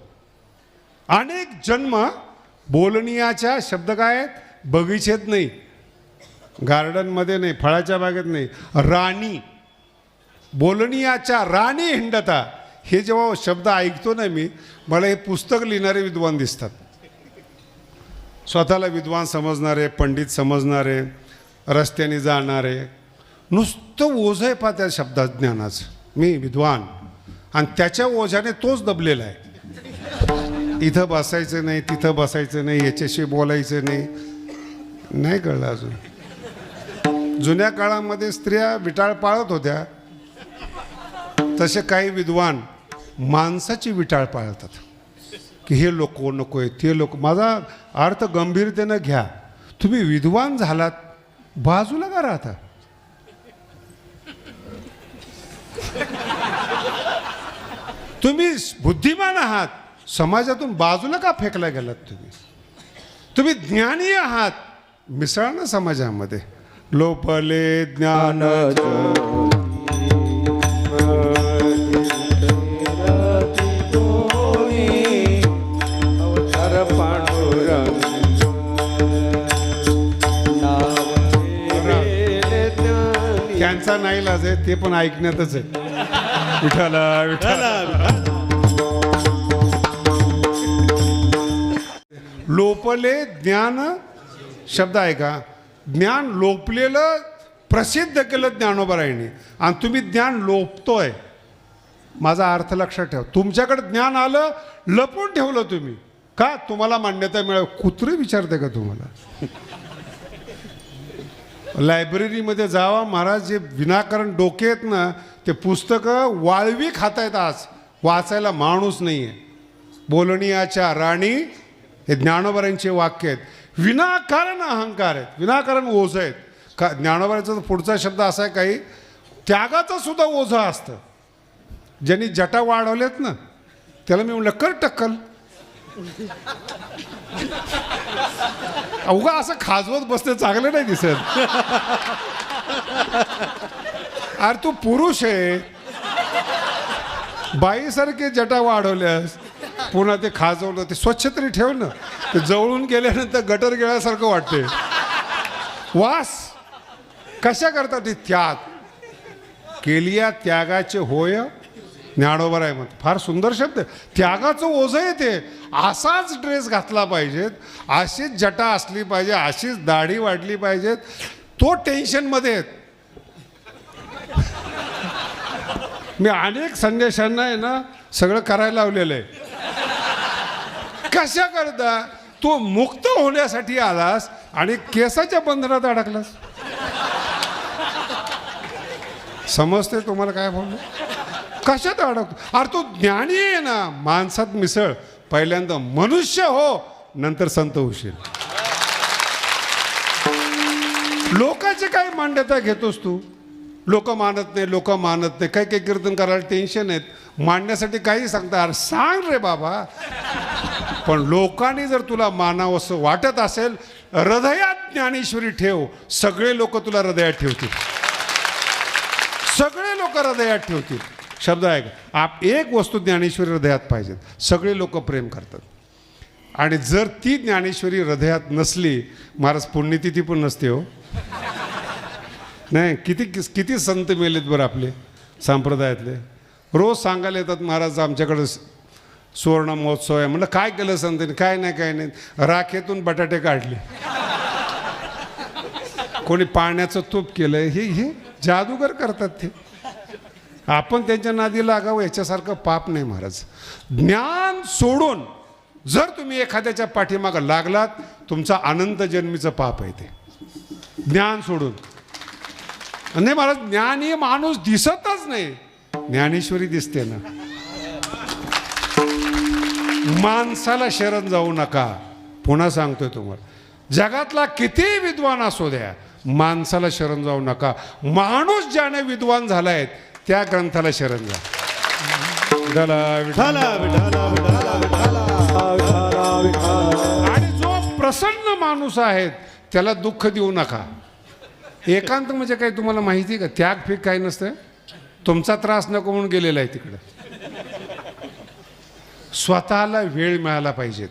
Speaker 1: अनेक जन्म बोलणीयाच्या शब्द काय आहेत? बगीचेत नाही, गार्डनमध्ये नाही, फळाच्या बागेत नाही, राणी. बोलणीयाच्या राणी हिंडता. हे जेव्हा शब्द ऐकतो ना मी, मला हे पुस्तक लिहिणारे विद्वान दिसतात. स्वतःला विद्वान समजणारे, पंडित समजणारे, रस्त्याने जाणारे. नुसतं ओझं आहे पा त्या शब्दात ज्ञानाचं. मी विद्वान, आणि त्याच्या ओझ्याने तोच दबलेला आहे. इथं बसायचं नाही, तिथं बसायचं नाही, याच्याशी बोलायचं नाही. नाही कळलं अजून. जुन्या काळामध्ये स्त्रिया विटाळ पाळत होत्या, तसे काही विद्वान माणसाची विटाळ पाळतात की हे लोक नको आहे, ते लोक. माझा अर्थ गंभीरतेनं घ्या. तुम्ही विद्वान झालात, बाजूला का राहता? तुम्ही बुद्धिमान आहात, समाजातून बाजूला का फेकला गेलात? तुम्ही ज्ञानी आहात, मिसळा ना समाजामध्ये. लोपले ज्ञान त्यांचा नाईलाज आहे, ते पण ऐकण्यातच आहे. विठाला विठाला. लोपले ज्ञान शब्द आहे का? ज्ञान लोपलेलं प्रसिद्ध केलं ज्ञानोबरायांनी, आणि तुम्ही ज्ञान लोपतोय. माझा अर्थ लक्षात ठेवा. तुमच्याकडे ज्ञान आलं, लपून ठेवलं तुम्ही का? तुम्हाला मान्यता मिळावी. कुत्रे विचारते का तुम्हाला? लायब्ररीमध्ये जावा महाराज, जे विनाकारण डोके आहेत ना, ते पुस्तकं वाळवी खातायत आज. वाचायला माणूस नाही आहे. बोलणीयाच्या राणी हे ज्ञानोबरांचे वाक्य आहेत. विनाकारण अहंकार आहेत, विनाकारण ओझं आहेत का? ज्ञानोबरांचा पुढचा शब्द असा आहे, काही त्यागाचं सुद्धा ओझं असतं. ज्यांनी जटा वाढवल्यात ना, त्याला मी म्हणलं कर टक्कल. अवघा असं खाजवत बसते चांगलं नाही दिसत. अरे तू पुरुष आहे, बाईसारखे जटा वाढवल्यास, पुन्हा ते खाजवलं, ते स्वच्छ तरी ठेव ना. ते जवळून गेल्यानंतर गटर गेल्यासारखं वाटते. वास कशा करतात? ते त्याग केलिया त्यागाचे होय ज्ञानोबर आहे. मग फार सुंदर शब्द. त्यागाचं ओझं येते. असाच ड्रेस घातला पाहिजेत, अशीच जटा असली पाहिजे, अशीच दाढी वाढली पाहिजेत. तो टेन्शनमध्ये आहेत. मी अनेक संदेशांना आहे ना सगळं करायला लावलेलं आहे. कशा करता? तू मुक्त होण्यासाठी आलास आणि केसाच्या बंधनात अडकलास. समजते तुम्हाला काय बोललो? कशात अडकतो? अरे तू ज्ञानी आहे ना, माणसात मिसळ. पहिल्यांदा मनुष्य हो, नंतर संत होशील. लोकांचे काय मान्यता घेतोस तू? लोक मानत नाही, लोक मानत नाही. काही काही कीर्तन करायला टेन्शन आहेत, मांडण्यासाठी काही सांगता. अरे सांग रे बाबा. पण लोकांनी जर तुला मानावं असं वाटत असेल, हृदयात ज्ञानेश्वरी ठेव. सगळे लोक तुला हृदयात ठेवतील. सगळे लोक हृदयात ठेवतील. शब्द आहे का? एक वस्तू ज्ञानेश्वरी हृदयात पाहिजे. सगळे लोक प्रेम करतात. आणि जर ती ज्ञानेश्वरी हृदयात नसली, महाराज पुण्यतिथी पण नसते हो. नाही, किती किती संत मेलेत बरं आपले संप्रदायातले. रोज सांगायला येतात महाराज आमच्याकडं सुवर्ण महोत्सव आहे. म्हणलं काय केलं संतांनी? काय नाही काय नाही, राखेतून बटाटे काढले, कोणी पाण्याचं तूप केलं. हे जादूगर करतात ते. आपण त्यांच्या नादी लागावं याच्यासारखं पाप नाही महाराज. ज्ञान सोडून जर तुम्ही एखाद्याच्या पाठीमागं लागलात, तुमचा अनंत जन्मीचं पाप आहे ते. ज्ञान सोडून नाही महाराज. ज्ञानी माणूस दिसतच नाही, ज्ञानेश्वरी दिसते ना. माणसाला शरण जाऊ नका. पुन्हा सांगतोय तुम्हाला, जगातला किती विद्वान असू द्या, माणसाला शरण जाऊ नका. माणूस ज्याने विद्वान झालाय त्या ग्रंथाला शरण जा. आणि जो प्रसन्न माणूस आहे त्याला दुःख देऊ नका. एकांत म्हणजे काय तुम्हाला माहिती आहे का? त्याग फीक काही नसतं. तुमचा त्रास नको म्हणून गेलेला आहे तिकडे. स्वतःला वेळ मिळाला पाहिजे.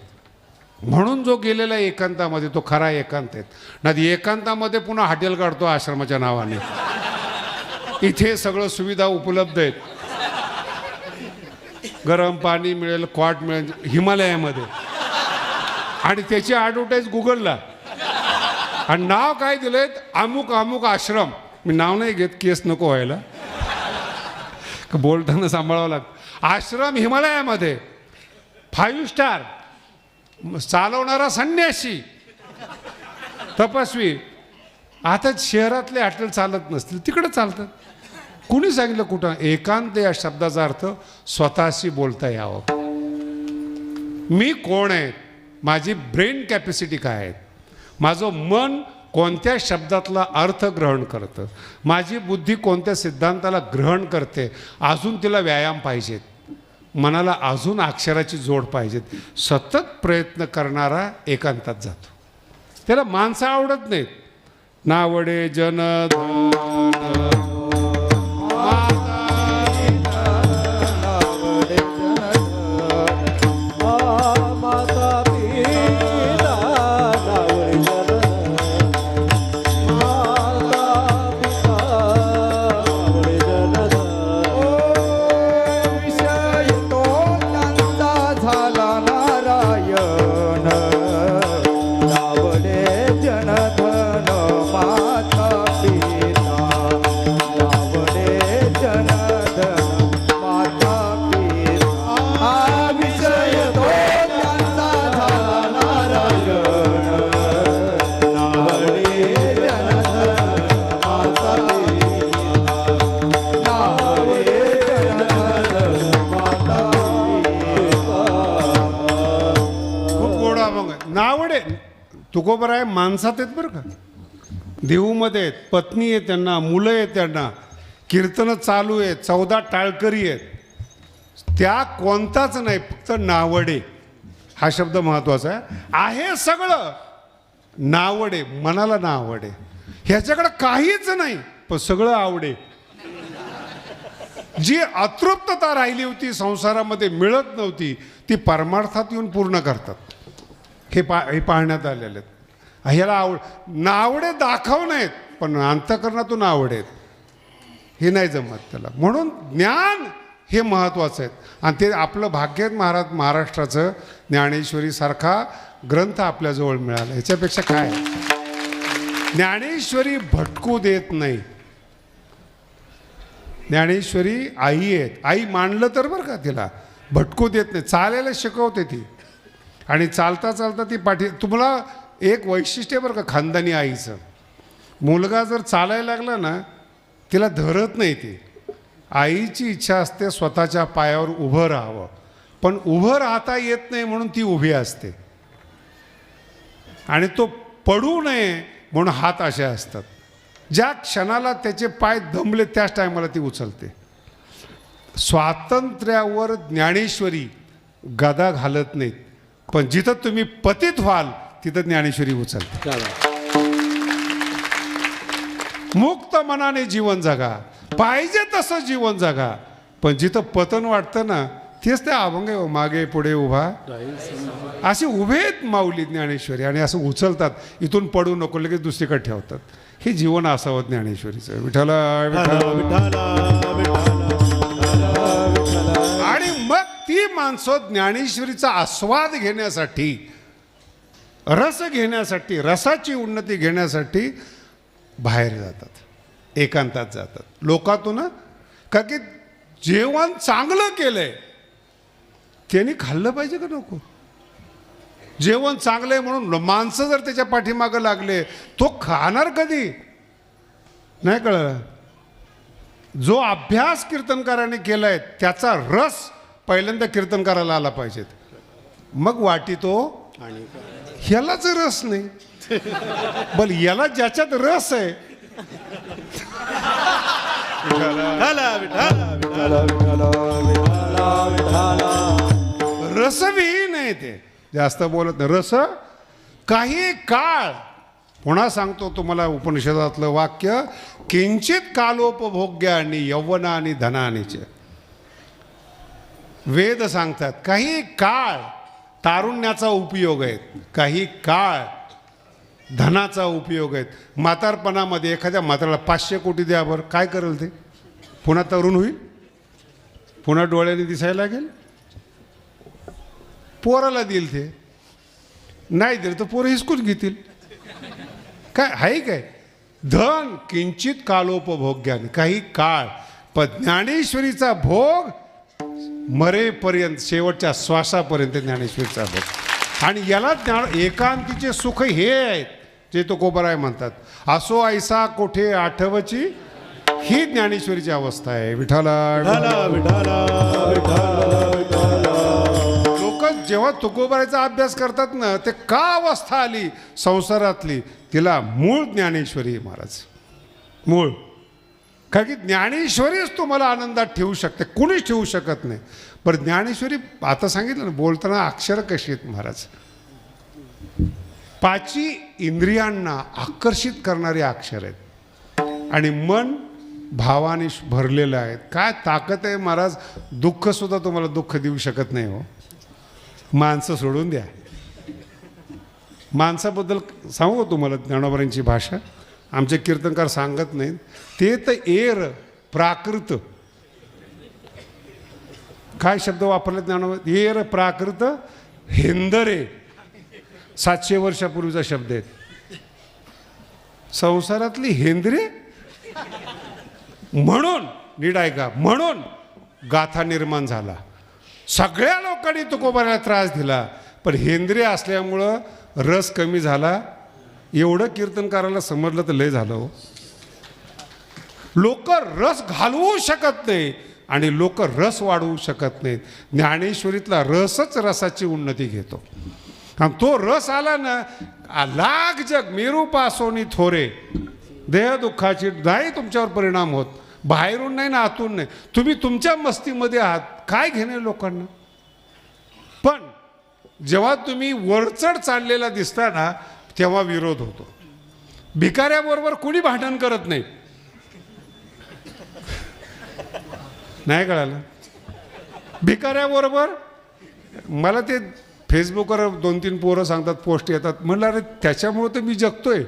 Speaker 1: म्हणून जो गेलेला एकांतामध्ये तो खरा एकांत आहे. नाही एकांतामध्ये पुन्हा हॉटेल काढतो आश्रमाच्या नावाने. इथे सगळं सुविधा उपलब्ध आहेत, गरम पाणी मिळेल, क्वाट मिळेल हिमालयामध्ये, आणि त्याची ॲडव्हर्टाईज गुगलला, आणि नाव काय दिलंय अमुक अमुक आश्रम. मी नाव नाही घेत, केस नको व्हायला, बोलताना सांभाळावं लागतं. आश्रम हिमालयामध्ये 5 स्टार, चालवणारा संन्यासी तपस्वी. आता शहरातले हॉटेल चालत नसतील, तिकडे चालतात. कुणी सांगितलं कुठं? एकांत या शब्दाचा अर्थ स्वतःशी बोलता यावं. मी कोण आहे, माझी ब्रेन कॅपॅसिटी काय आहे, माझं मन कोणत्या शब्दातला अर्थ ग्रहण करतं, माझी बुद्धी कोणत्या सिद्धांताला ग्रहण करते. अजून तिला व्यायाम पाहिजेत, मनाला अजून अक्षराची जोड पाहिजेत. सतत प्रयत्न करणारा एकांतात जातो. त्याला माणसं आवडत नाहीत. नावडे जन नावडे तुकोबर आहे. माणसात आहेत बरं का, देहूमध्ये आहेत, पत्नी आहे त्यांना, मुलं आहेत त्यांना, कीर्तनं चालू आहेत, 14 टाळकरी आहेत. त्या कोणताच नाही, फक्त नावडे हा शब्द महत्वाचा आहे. सगळं नावडे, मनाला नावडे, ह्याच्याकडे काहीच नाही पण सगळं आवडे. जी अतृप्तता राहिली होती संसारामध्ये, मिळत नव्हती, ती परमार्थात येऊन पूर्ण करतात. हे पाहण्यात आलेले आहेत. ह्याला नावडे दाखव नाहीत पण अंतःकरणातून आवडेत, हे नाही जमत त्याला. म्हणून ज्ञान हे महत्त्वाचं आहे. आणि ते आपलं भाग्य आहे महाराष्ट्राचं, ज्ञानेश्वरीसारखा ग्रंथ आपल्याजवळ मिळाला. ह्याच्यापेक्षा काय? ज्ञानेश्वरी भटकू देत नाही. ज्ञानेश्वरी आई आहेत, आई मानलं तर बरं का, तिला भटकू देत नाही, चालायला शिकवते ती. आणि चालता चालता ती तुम्हाला एक वैशिष्ट्य बरं का खानदानी आईचं, मुलगा जर चालायला लागला ना तिला धरत नाही. ती आईची इच्छा असते स्वतःच्या पायावर उभं राहावं, पण उभं राहता येत नाही म्हणून ती उभी असते. आणि तो पडू नये म्हणून हात असे असतात. ज्या क्षणाला त्याचे पाय दमले त्याच टायमाला ती उचलते. स्वातंत्र्यावर ज्ञानेश्वरी गदा घालत नाहीत, पण जिथं तुम्ही पतित व्हाल तिथं ज्ञानेश्वरी उचलते. मुक्त मनाने जीवन जगा, पाहिजे तसं जीवन जगा, पण जिथं पतन वाटतं ना तेच ते अभंग आहे, मागे पुढे उभा असे उभे आहेत माऊली ज्ञानेश्वरी. आणि असं उचलतात, इथून पडू नको, लगेच दुसरीकडे ठेवतात. हे जीवन असावं ज्ञानेश्वरीचं. विठ्ठला आणि मग ती माणसं ज्ञानेश्वरीचा आस्वाद घेण्यासाठी, रस घेण्यासाठी, रसाची उन्नती घेण्यासाठी बाहेर जातात, एकांतात जातात, लोकातून. का की जेवण चांगलं केलंय त्यांनी खाल्लं पाहिजे का नको? जेवण चांगलं आहे म्हणून माणसं जर त्याच्या पाठीमागं लागले, तो खाणार कधी? नाही कळलं? जो अभ्यास कीर्तनकाराने केलाय त्याचा रस पहिल्यांदा कीर्तनकाराला आला पाहिजेत, मग वाटी तो. ह्यालाच रस नाही, बल याला ज्याच्यात रस आहे रसविहीन आहे ते, जास्त बोलत नाही. रस काही काळ, पुन्हा सांगतो तुम्हाला उपनिषदातलं वाक्य, किंचित कालोपभोग्य आणि यौवना आणि धनानीचे. वेद सांगतात काही काळ तारुण्याचा उपयोग आहे, काही काळ धनाचा उपयोग आहे. म्हातारपणामध्ये एखाद्या म्हाताऱ्याला 500 कोटी द्या बरं, काय करेल ते? पुन्हा तरुण होईल, पुन्हा डोळ्याने दिसायला लागेल. पोराला देईल, ते नाही दिलं तर पोरं हिसकून घेतील. काय आहे काय? धन किंचित कालोपभोग्याने, काही काळ, पण ज्ञानेश्वरीचा भोग मरेपर्यंत, शेवटच्या श्वासापर्यंत ज्ञानेश्वरीचा भोग. आणि याला एकांतीचे सुख हे आहेत जे तुकोबराय म्हणतात, असो ऐसा कोठे आठवची, ही ज्ञानेश्वरीची अवस्था आहे. विठाला
Speaker 3: विठाला विठाला विठाला.
Speaker 1: लोक जेव्हा तुकोबरायचा अभ्यास करतात ना, ते का अवस्था आली संसारातली, तिला मूळ ज्ञानेश्वरी महाराज, मूळ. कारण की ज्ञानेश्वरीच तुम्हाला आनंदात ठेवू शकते, कुणीच ठेवू शकत नाही. पण ज्ञानेश्वरी आता सांगितलं ना, बोलताना अक्षर कशी आहेत महाराज, 5 इंद्रियांना आकर्षित करणारी अक्षर आहेत आणि मन भावाने भरलेलं आहे. काय ताकद आहे महाराज. दुःख सुद्धा तुम्हाला दुःख देऊ शकत नाही हो. माणसं सोडून द्या. माणसाबद्दल सांगू तुम्हाला ज्ञानोबांची भाषा, आमचे कीर्तनकार सांगत नाहीत. ते तर एर प्राकृत, काय शब्द वापरले ज्ञानोबा? एर प्राकृत हेंदरे, 700 वर्षापूर्वीचा शब्द आहे. संसारातली हेंदरे म्हणून नीट ऐका, म्हणून गाथा निर्माण झाला. सगळ्या लोकांनी तुकोबाराला त्रास दिला, पण हेंद्रे असल्यामुळं रस कमी झाला. एवढं कीर्तनकाराला समजलं तर लय झालं हो. लोक रस घालवू शकत नाही आणि लोक रस वाढवू शकत नाहीत. ज्ञानेश्वरीतला रसच रसाची उन्नती घेतो. आणि तो रस आला ना, लाग जग मेरू पासोनी थोरे, देह दुःखाची नाही तुमच्यावर परिणाम होत. बाहेरून नाही ना आतून नाही. तुम्ही तुमच्या मस्तीमध्ये आहात, काय घेणे लोकांना. पण जेव्हा तुम्ही वरचढ चाललेला दिसता ना, तेव्हा विरोध होतो. भिकाऱ्याबरोबर कुणी भांडण करत नाही. नाही कळालं? भिकाऱ्याबरोबर मला ते फेसबुकवर 2-3 पोरं सांगतात, पोस्ट येतात. म्हणलं अरे त्याच्यामुळं तर मी जगतोय.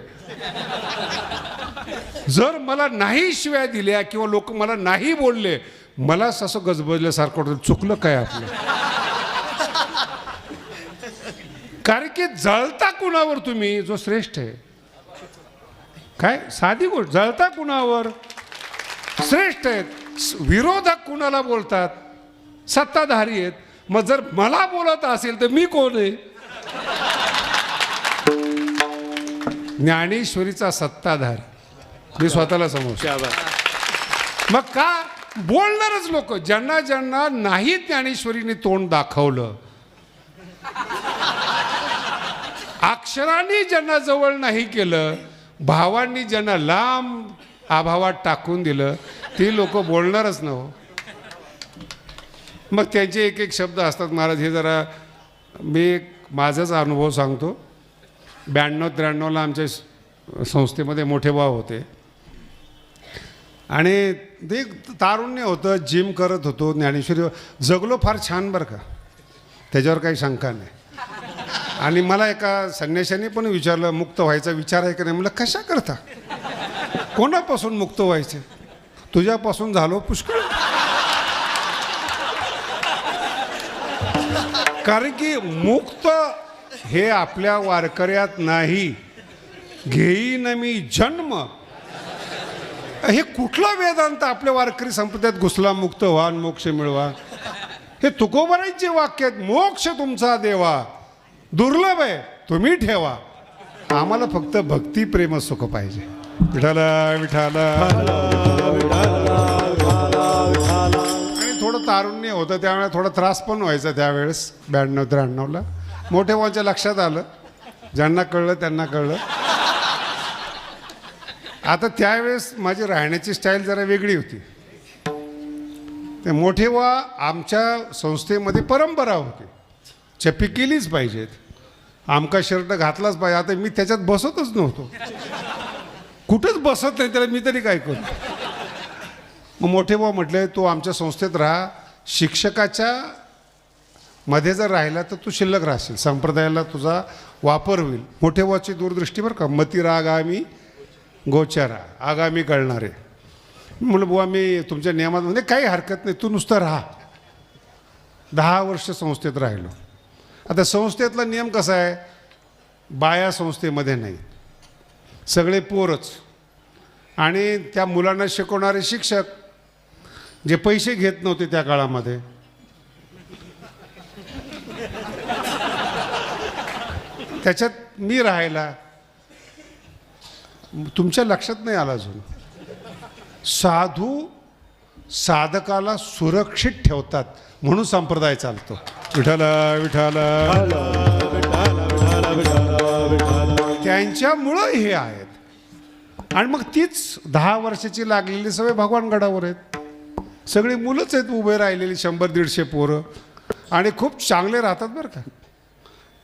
Speaker 1: जर मला नाही शिव्या दिल्या किंवा लोक मला नाही बोलले, मला असं गजबजल्यासारखं वाटतं, चुकलं काय आपलं. कारण की जळता कुणावर तुम्ही, जो श्रेष्ठ आहे. काय साधी गोष्ट, जळता कुणावर? श्रेष्ठ आहेत. विरोधक कुणाला बोलतात? सत्ताधारी आहेत. मग जर मला बोलत असेल तर मी कोण आहे? ज्ञानेश्वरीचा सत्ताधार मी स्वतःला समजतो. मग का बोलणारच लोक, ज्यांना ज्यांना नाही ज्ञानेश्वरीने तोंड दाखवलं, अक्षरांनी ज्यांना जवळ नाही केलं, भावांनी ज्यांना लांब अभावात टाकून दिलं, ती लोक बोलणारच ना हो. मग त्यांचे एक एक शब्द असतात महाराज. हे जरा मी माझाच अनुभव सांगतो. 92-93ला आमच्या संस्थेमध्ये मोठे भाव होते आणि ते तारुण्य होतं, जिम करत होतो. ज्ञानेश्वरी जगलो फार छान बरं का, त्याच्यावर काही शंका नाही. आणि मला एका संन्याशाने पण विचारलं, मुक्त व्हायचा विचार आहे का नाही? म्हणलं कशा करता, कोणापासून मुक्त व्हायचे? तुझ्यापासून झालो पुष्कळ. कारण की मुक्त हे आपल्या वारकऱ्यात नाही. घेईन मी जन्म, हे कुठला वेदांत आपल्या वारकरी संप्रदायात घुसला? मुक्त व्हा आणि मोक्ष मिळवा, हे तुकोबारांचे वाक्य आहेत. मोक्ष तुमचा देवा दुर्लभ आहे, तुम्ही ठेवा. आम्हाला फक्त भक्ती प्रेम सुख पाहिजे. विठाला विठाला. आणि थोडं तारुण्य होतं, त्यावेळेला थोडा त्रास पण व्हायचा त्यावेळेस 92-93ला. मोठे भावांच्या लक्षात आलं, ज्यांना कळलं त्यांना कळलं. आता त्यावेळेस माझी राहण्याची स्टाईल जरा वेगळी होती. ते मोठे वा आमच्या संस्थेमध्ये परंपरा होती, चप्पी केलीच पाहिजेत, आमका शर्ट घातलाच पाहिजे. आता मी त्याच्यात बसतच नव्हतो, कुठंच बसत नाही, त्याला मी तरी काय करू. मग मोठे भाऊ म्हटले, तू आमच्या संस्थेत राहा, शिक्षकाच्या मध्ये जर राहिला तर तू शिल्लक राहशील, संप्रदायाला तुझा वापर होईल. मोठे वाची दूरदृष्टी बरं का. मती आगामी गोचारा, आगामी कळणारे. म्हणलं बुवा मी तुमच्या नियमात म्हणजे काही हरकत नाही, तू नुसतं राहा. 10 वर्ष संस्थेत राहिलो. आता संस्थेतला नियम कसा आहे, बाया संस्थेमध्ये नाही, सगळे पोरच. आणि त्या मुलांना शिकवणारे शिक्षक जे पैसे घेत नव्हते त्या काळामध्ये, त्याच्यात मी राहायला. तुमच्या लक्षात नाही आला अजून, साधू साधकाला सुरक्षित ठेवतात म्हणून संप्रदाय चालतो. विठ्ठल विठ्ठल त्यांच्यामुळं हे आहेत. आणि मग तीच 10 वर्षाची लागलेली सवय भगवानगडावर आहेत. सगळी मुलंच आहेत उभे राहिलेली, 100-150 पोरं. आणि खूप चांगले राहतात बरं का.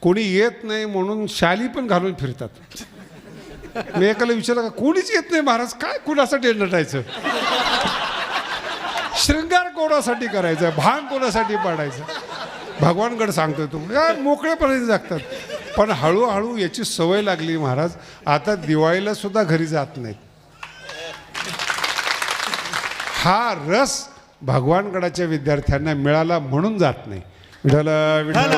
Speaker 1: कोणी येत नाही म्हणून शाली पण घालून फिरतात. मी एकाला विचारलं का, कोणीच येत नाही महाराज, काय कुणासाठी नटायचं, शृंगार कोणासाठी करायचं, भांग कोणासाठी पाडायचं. भगवानगड सांगतोय तू मोकळेपणे जगतात. पण हळूहळू याची सवय लागली महाराज. आता दिवाळीला सुद्धा घरी जात नाहीत. हा रस भगवानगडाच्या विद्यार्थ्यांना मिळाला म्हणून जात नाही. विठ्ठल विठ्ठल.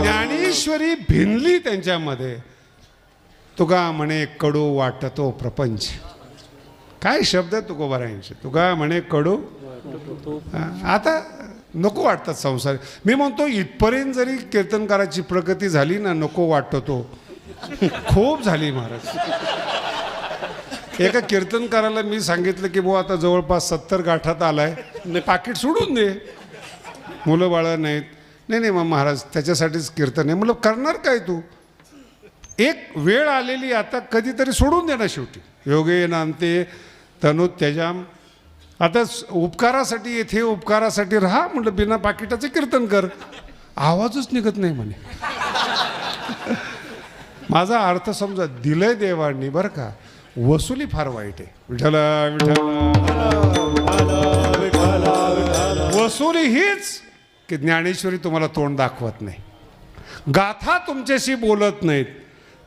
Speaker 1: ज्ञानेश्वरी भिनली त्यांच्यामध्ये. तुका म्हणे कडू वाटतो प्रपंच. काय शब्द आहे तुकोबारायांचे. तुका म्हणे कडू. आता नको वाटतात संसार. मी म्हणतो इथपर्यंत जरी कीर्तनकाराची प्रगती झाली ना, नको वाटतो खूप झाली महाराज. एका कीर्तनकाराला मी सांगितलं की बुवा आता जवळपास 70 गाठात आलाय, पाकिट सोडून दे, मुलं बाळं नाहीत. नाही मग महाराज त्याच्यासाठीच कीर्तन आहे. म्हणलं करणार काय तू, एक वेळ आलेली आता, कधीतरी सोडून दे ना शेवटी. योगे नांते तनु त्याजाम. आता उपकारासाठी येथे उपकारासाठी राहा म्हटलं, बिना पाकिटाचं कीर्तन कर. आवाजच निघत नाही म्हणे. माझा अर्थ समजा, दिलंय देवांनी बरं का, वसुली फार वाईट आहे. विठ्ठल विठ्ठल. वसुली हीच की ज्ञानेश्वरी तुम्हाला तोंड दाखवत नाही, गाथा तुमच्याशी बोलत नाहीत,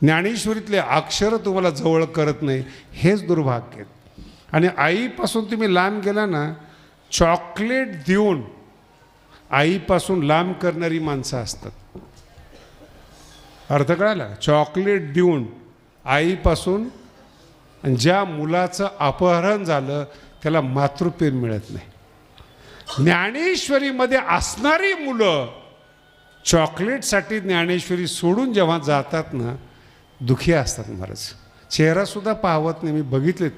Speaker 1: ज्ञानेश्वरीतले अक्षर तुम्हाला जवळ करत नाही. हेच दुर्भाग्य. आणि आईपासून तुम्ही लांब गेला ना, चॉकलेट देऊन आईपासून लांब करणारी माणसं असतात. अर्थ कळाला. चॉकलेट देऊन आईपासून. आणि ज्या मुलाचं अपहरण झालं त्याला मातृप्रेम मिळत नाही. ज्ञानेश्वरीमध्ये असणारी मुलं चॉकलेटसाठी ज्ञानेश्वरी सोडून जेव्हा जातात ना, दुखी असतात महाराज. चेहरासुद्धा पाहवत नाही. मी बघितलेत.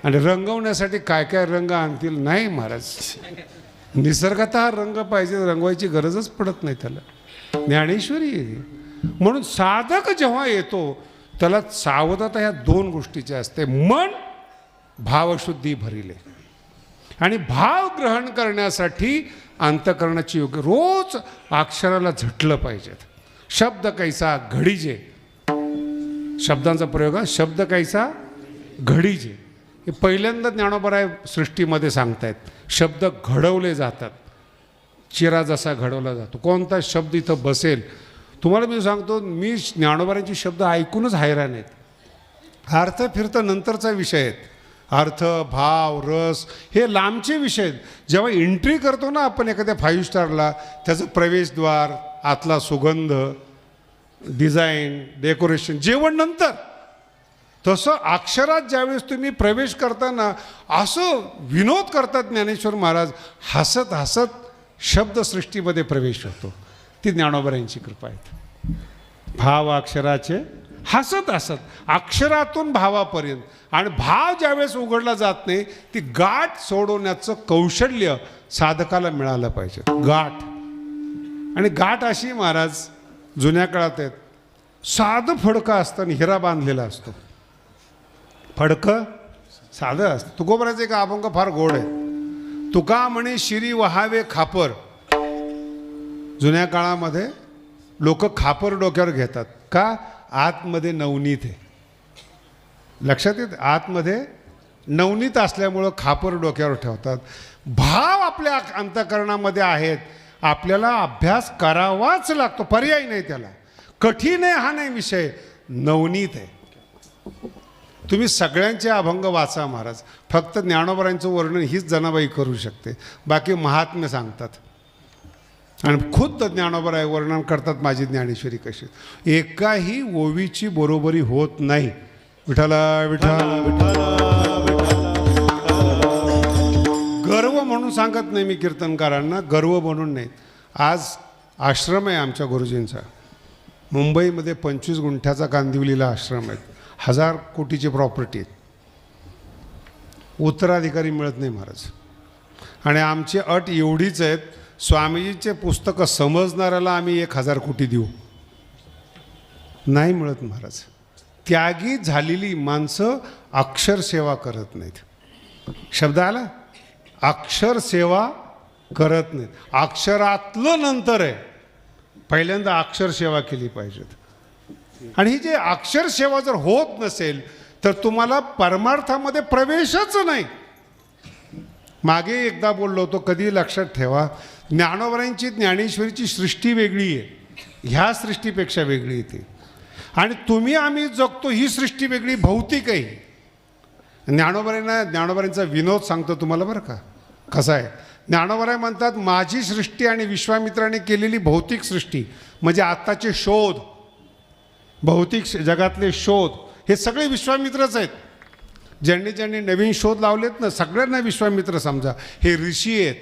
Speaker 1: आणि रंगवण्यासाठी काय काय रंग आणतील. नाही महाराज, निसर्गतः रंग पाहिजे, रंगवायची गरजच पडत नाही त्याला. ज्ञानेश्वरी. म्हणून साधक जेव्हा येतो त्याला सावधता ह्या 2 गोष्टीच्या असते. मन भावशुद्धी भरिले आणि भाव ग्रहण करण्यासाठी अंतःकरणाची योग्य. रोज अक्षराला झटलं पाहिजेत. शब्द कैसा घडीजे. शब्दांचा प्रयोग हा. शब्द कैसा घडीजे. हे पहिल्यांदा ज्ञानोबराय सृष्टीमध्ये सांगतायत. शब्द घडवले जातात. चिरा जसा घडवला जातो. कोणता शब्द इथं बसेल. तुम्हाला मी सांगतो, मी ज्ञानोबरायांचे शब्द ऐकूनच हैराण आहेत. अर्थ फिरतं नंतरचा विषय आहेत. अर्थ, भाव, रस हे लांबचे विषय आहेत. जेव्हा एंट्री करतो ना आपण एखाद्या 5 स्टारला, त्याचं प्रवेशद्वार, आतला सुगंध, डिझाईन, डेकोरेशन, जेवण नंतर. तसं अक्षरात ज्यावेळेस तुम्ही प्रवेश करताना असं विनोद करतात ज्ञानेश्वर महाराज. हसत हसत शब्दसृष्टीमध्ये प्रवेश होतो. ती ज्ञानोबरायांची कृपा आहे. भाव अक्षराचे हसत हसत अक्षरातून भावापर्यंत. आणि भाव ज्यावेळेस उघडला जात नाही, ती गाठ सोडवण्याचं कौशल्य साधकाला मिळालं पाहिजे. गाठ. आणि गाठ अशी महाराज जुन्या काळात आहेत. साधं फडकं असतं आणि हिरा बांधलेला असतो. फडकं साधं असतं. तुकोबराचं एक अभंग फार गोड आहे. तुका म्हणे शिरी वहावे खापर. जुन्या काळामध्ये लोक खापर डोक्यावर घेतात. का? आतमध्ये नवनीत आहे. लक्षात येत? आतमध्ये नवनीत असल्यामुळं खापर डोक्यावर ठेवतात. भाव आपल्या अंतःकरणामध्ये आहेत. आपल्याला अभ्यास करावाच लागतो, पर्याय नाही त्याला. कठीण आहे हा नाही विषय, नवनीत आहे. तुम्ही सगळ्यांचे अभंग वाचा महाराज. फक्त ज्ञानोबरांचं वर्णन हीच जनाबाई करू शकते, बाकी महात्म्य सांगतात. आणि खुद्द ज्ञानोबराय वर्णन करतात माझी ज्ञानेश्वरी कशी. एकाही ओवीची बरोबरी होत नाही. विठाला विठाला. गर्व म्हणून सांगत नाही मी कीर्तनकारांना, गर्व म्हणून नाही. आज आश्रम आहे आमच्या गुरुजींचा मुंबईमध्ये, 25 गुंठ्याचा कांदिवलीला आश्रम आहे. 1000 कोटीची प्रॉपर्टी आहे. उत्तराधिकारी मिळत नाही महाराज. आणि आमची अट एवढीच आहेत, स्वामीजीचे पुस्तकं समजणाऱ्याला आम्ही 1000 कोटी देऊ. नाही मिळत महाराज. त्यागी झालेली माणसं अक्षर सेवा करत नाहीत. शब्द आला, अक्षर सेवा करत नाहीत. अक्षरातलं नंतर आहे, पहिल्यांदा अक्षर सेवा केली पाहिजेत. आणि ही जे अक्षर सेवा जर होत नसेल तर तुम्हाला परमार्थामध्ये प्रवेशच नाही. मागे एकदा बोललो होतो, कधी लक्षात ठेवा, ज्ञानोबरांची ज्ञानेश्वरीची सृष्टी वेगळी आहे, ह्या सृष्टीपेक्षा वेगळी येते. आणि तुम्ही आम्ही जगतो ही सृष्टी वेगळी, भौतिक आहे. ज्ञानोबरांचा विनोद सांगतो तुम्हाला बरं का, कसा आहे. ज्ञानोबराय म्हणतात, माझी सृष्टी आणि विश्वामित्राने केलेली भौतिक सृष्टी म्हणजे आत्ताचे शोध, भौतिक जगातले शोध हे सगळे विश्वामित्रच आहेत. ज्यांनी ज्यांनी नवीन शोध लावलेत ना, सगळ्यांना विश्वामित्र समजा. हे ऋषी आहेत.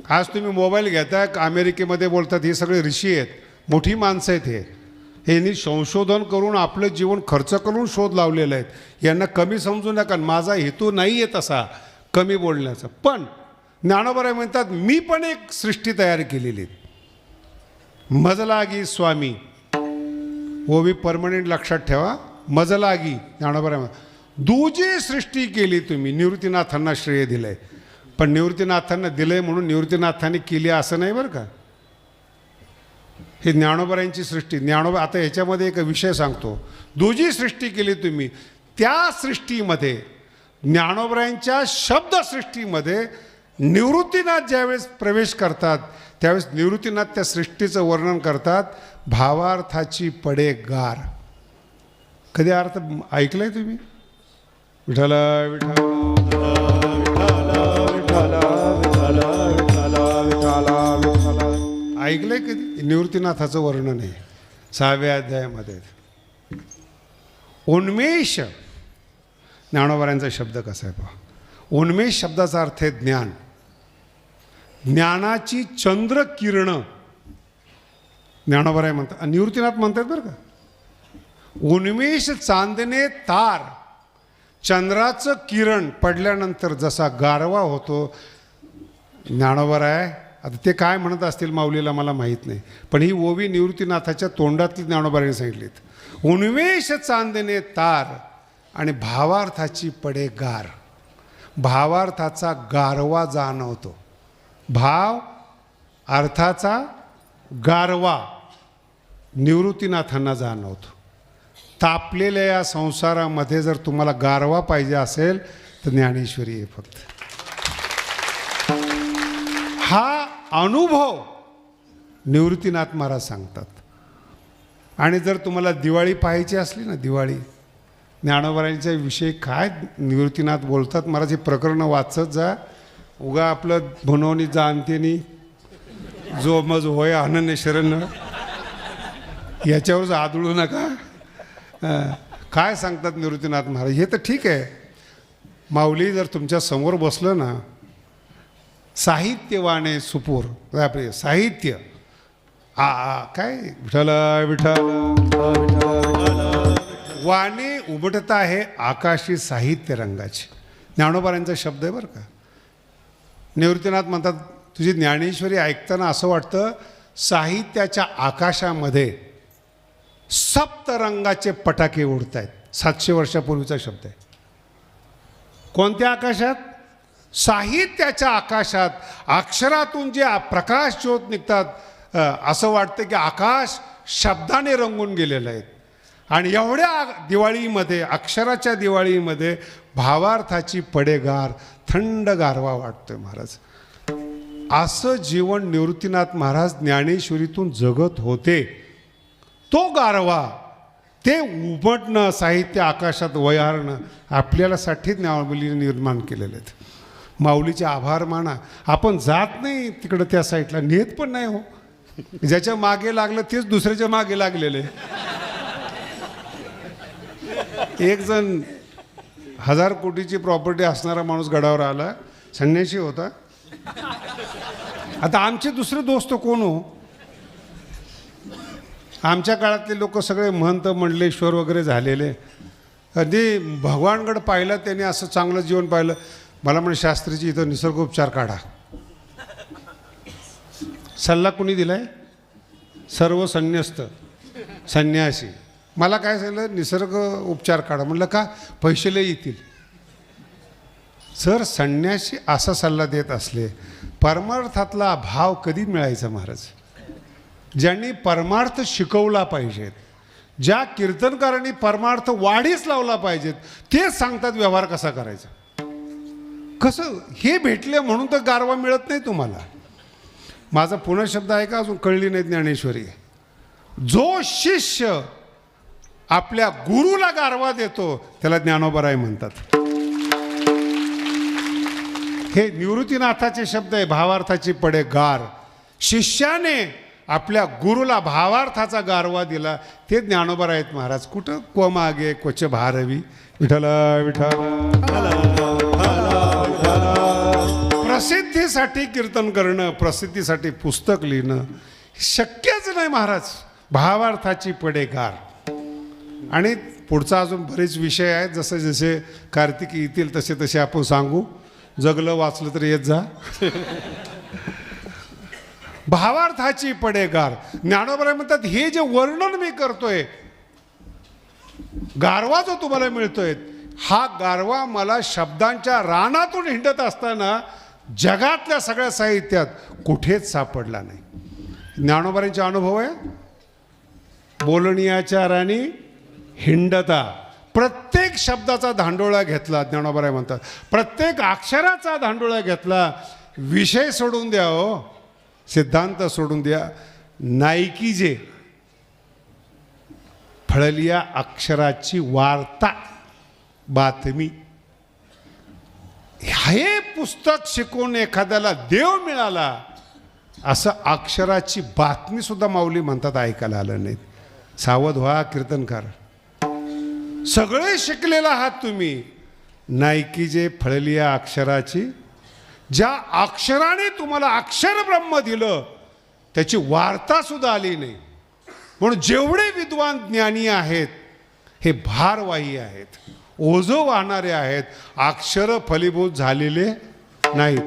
Speaker 1: आज तुम्ही मोबाईल घेता, अमेरिकेमध्ये बोलतात हे सगळे ऋषी आहेत, मोठी माणसं आहेत. यांनी संशोधन करून आपलं जीवन खर्च करून शोध लावलेलं आहेत. यांना कमी समजू नका. माझा हेतू नाही आहे तसा कमी बोलण्याचा. पण ज्ञानोबराय म्हणतात, मी पण एक सृष्टी तयार केलेली आहे. मजलागी स्वामी, ओवी परमनंट लक्षात ठेवा. मजलागी ज्ञानोबराय म्हणतात, दुजी सृष्टी केली तुम्ही. निवृत्तीनाथांना श्रेय दिलंय, पण निवृत्तीनाथांना दिलंय म्हणून निवृत्तीनाथांनी केली असं नाही बरं का. हे ज्ञानोबरांची सृष्टी. ज्ञानोबा आता ह्याच्यामध्ये एक विषय सांगतो. दुजी सृष्टी केली तुम्ही, त्या सृष्टीमध्ये ज्ञानोबरांच्या शब्दसृष्टीमध्ये निवृत्तीनाथ ज्यावेळेस प्रवेश करतात त्यावेळेस निवृत्तीनाथ त्या सृष्टीचं वर्णन करतात, भावार्थाची पडे गार. कधी अर्थ ऐकलंय तुम्ही? विठाला ऐकलंय कधी? निवृत्तीनाथाचं वर्णन आहे 6व्या अध्यायामध्ये. उन्मेष, ज्ञानोबरांचा शब्द कसा आहे पहा. उन्मेष शब्दाचा अर्थ आहे ज्ञान. ज्ञानाची चंद्र किरण ज्ञानोबराय म्हणतात, निवृत्तीनाथ म्हणतात बरं का. उन्मेष चांदणे तार, चंद्राचं किरण पडल्यानंतर जसा गारवा होतो. ज्ञानोबराय आता ते काय म्हणत असतील माऊलीला मला माहीत नाही, पण ही ओवी निवृत्तीनाथाच्या तोंडातली ज्ञानोबराने सांगितलीत. उन्मेष चांदणे तार आणि भावार्थाची पडे गार. भावार्थाचा गारवा जाणवतो. भाव अर्थाचा गारवा निवृत्तीनाथांना जाणवतो. तापलेल्या या संसारामध्ये जर तुम्हाला गारवा पाहिजे असेल तर ज्ञानेश्वरी आहे फक्त. हा अनुभव निवृत्तीनाथ महाराज सांगतात. आणि जर तुम्हाला दिवाळी पाहायची असली ना, दिवाळी ज्ञानोबरांच्या विषयी काय निवृत्तीनाथ बोलतात महाराज, हे प्रकरण वाचत जा. उगा आपलं भनवणी जाणतेनी जो मज होय अनन्य शरण याच्यावरच आदळू नका. काय सांगतात निवृत्तीनाथ महाराज, हे तर ठीक आहे. माऊली जर तुमच्या समोर बसलं ना, साहित्यवाणे सुपूर, आपले साहित्य काय विठ्ठल विठ्ठल वाणे उमटत आहे आकाशी साहित्य रंगाची. ज्ञानोबरांचा शब्द आहे बरं का. निवृत्तीनाथ म्हणतात, तुझी ज्ञानेश्वरी ऐकताना असं वाटतं साहित्याच्या आकाशामध्ये सप्तरंगाचे पटाके उडत आहेत. 700 वर्षापूर्वीचा शब्द आहे. कोणत्या आकाशात? साहित्याच्या आकाशात. अक्षरातून जे प्रकाश ज्योत निघतात, असं वाटतं की आकाश शब्दाने रंगून गेलेलं आहे. आणि एवढ्या दिवाळीमध्ये, अक्षराच्या दिवाळीमध्ये भावार्थाची पडेगार थंड गारवा वाटतोय महाराज. असं जीवन निवृत्तीनाथ महाराज ज्ञानेश्वरीतून जगत होते. तो गारवा, ते उमटणं, साहित्य आकाशात वयारणं आपल्याला साठी ज्ञानमाऊलीने निर्माण केलेले आहेत. माऊलीचे आभार माना. आपण जात नाही तिकडं त्या साईडला, नेत पण नाही हो. ज्याच्या मागे लागलं तेच दुसऱ्याच्या मागे लागलेले. एक जण 1000 कोटीची प्रॉपर्टी असणारा माणूस गडावर आला, संन्यासी होता. आता आमचे दुसरे दोस्त कोण हो? आमच्या काळातले लोक सगळे महंत मंडलेश्वर वगैरे झालेले. कधी भगवानगड पाहिलं त्याने, असं चांगलं जीवन पाहिलं. मला म्हणे शास्त्रीची इथं निसर्गोपचार काढा. सल्ला कुणी दिलाय? सर्व संन्यस्त संन्यासी. मला काय सांगितलं? निसर्ग उपचार काढा. म्हणलं का? पैसे लय येतील. जर संन्यासी असा सल्ला देत असले, परमार्थातला भाव कधी मिळायचा महाराज? ज्यांनी परमार्थ शिकवला पाहिजेत, ज्या कीर्तनकारांनी परमार्थ वाढीच लावला पाहिजेत, तेच सांगतात व्यवहार कसा करायचा. कसं हे भेटले म्हणून तर गारवा मिळत नाही तुम्हाला. माझा पुन्हा शब्द आहे का अजून कळली नाही ज्ञानेश्वरी. जो शिष्य आपल्या गुरुला गारवा देतो त्याला ज्ञानोबराय म्हणतात. हे निवृत्तीनाथाचे शब्द आहे. भावार्थाची पडे गार. शिष्याने आपल्या गुरुला भावार्थाचा गारवा दिला, ते ज्ञानोबा आहेत महाराज. कुठं क्व मागे क्वच भारवी. विठ्ठल विठ्ठल. प्रसिद्धीसाठी कीर्तन करणं, प्रसिद्धीसाठी पुस्तक लिहिणं शक्यच नाही महाराज. भावार्थाची पडे गार. आणि पुढचा अजून बरेच विषय आहेत. जसे जसे कार्तिकी येतील तसे तसे आपण सांगू. जगलं वाचलं तर येत जा. भावार्थाची पडेगार. ज्ञानोबराय म्हणतात हे जे वर्णन मी करतोय, गारवा जो तुम्हाला मिळतोय, हा गारवा मला शब्दांच्या रानातून हिंडत असताना जगातल्या सगळ्या साहित्यात कुठेच सापडला नाही. ज्ञानोबरायांचा अनुभव आहे. बोलणीयाच्या राणी हिंडता. प्रत्येक शब्दाचा धांडोळा घेतला. ज्ञानोबराय म्हणतात प्रत्येक अक्षराचा धांडोळा घेतला. विषय सोडून द्या हो, सिद्धांत सोडून द्या. नायकी जे फळलिया अक्षराची वार्ता, बातमी. हे पुस्तक शिकून एखाद्याला देव मिळाला असं अक्षराची बातमी सुद्धा माऊली म्हणतात ऐकायला आलं नाही. सावध व्हा कीर्तनकार. सगळे शिकलेला आहात तुम्ही. नायकी जे फळलिया अक्षराची, ज्या अक्षराने तुम्हाला अक्षर ब्रह्म दिलं त्याची वार्ता सुद्धा आली नाही. म्हणून जेवढे विद्वान ज्ञानी आहेत हे भारवाही आहेत, ओझं वाहणारे आहेत, अक्षर फलीभूत झालेले नाहीत.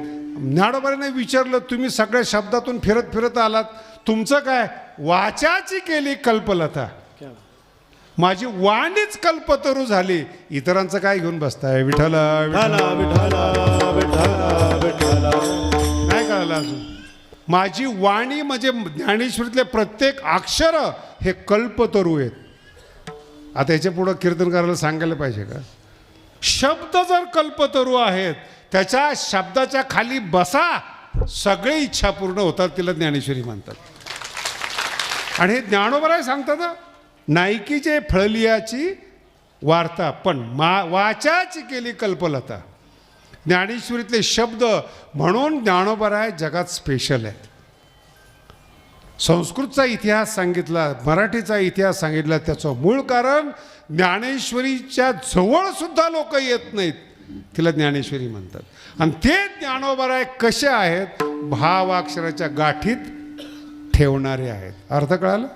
Speaker 1: ज्ञानोबाने विचारलं, तुम्ही सगळ्या शब्दातून फिरत फिरत आलात, तुमचं काय? वाचाची केली कल्पलता, माझी वाणीच कल्पतरू झाली. इतरांचं काय घेऊन बसताय? विठ्ठल नाही कळलं अजून. माझी वाणी म्हणजे ज्ञानेश्वरीतले प्रत्येक अक्षर हे कल्पतरू आहेत. आता याच्या पुढं कीर्तनकाराला सांगायला पाहिजे का? शब्द जर कल्पतरू आहेत, त्याच्या शब्दाच्या खाली बसा, सगळे इच्छा पूर्ण होतात. तिला ज्ञानेश्वरी म्हणतात. आणि हे ज्ञानोबराय सांगतात, नायकीचे फळलियाची वार्ता पण वाचाची केली कल्पलता. ज्ञानेश्वरीतले शब्द म्हणून ज्ञानोबराय जगात स्पेशल आहेत. संस्कृतचा इतिहास सांगितला, मराठीचा इतिहास सांगितला. त्याचं मूळ कारण ज्ञानेश्वरीच्या जवळ सुद्धा लोक येत नाहीत, तिला ज्ञानेश्वरी म्हणतात. आणि ते ज्ञानोबराय कसे आहेत? भावाक्षराच्या गाठीत ठेवणारे आहेत. अर्थ कळाला?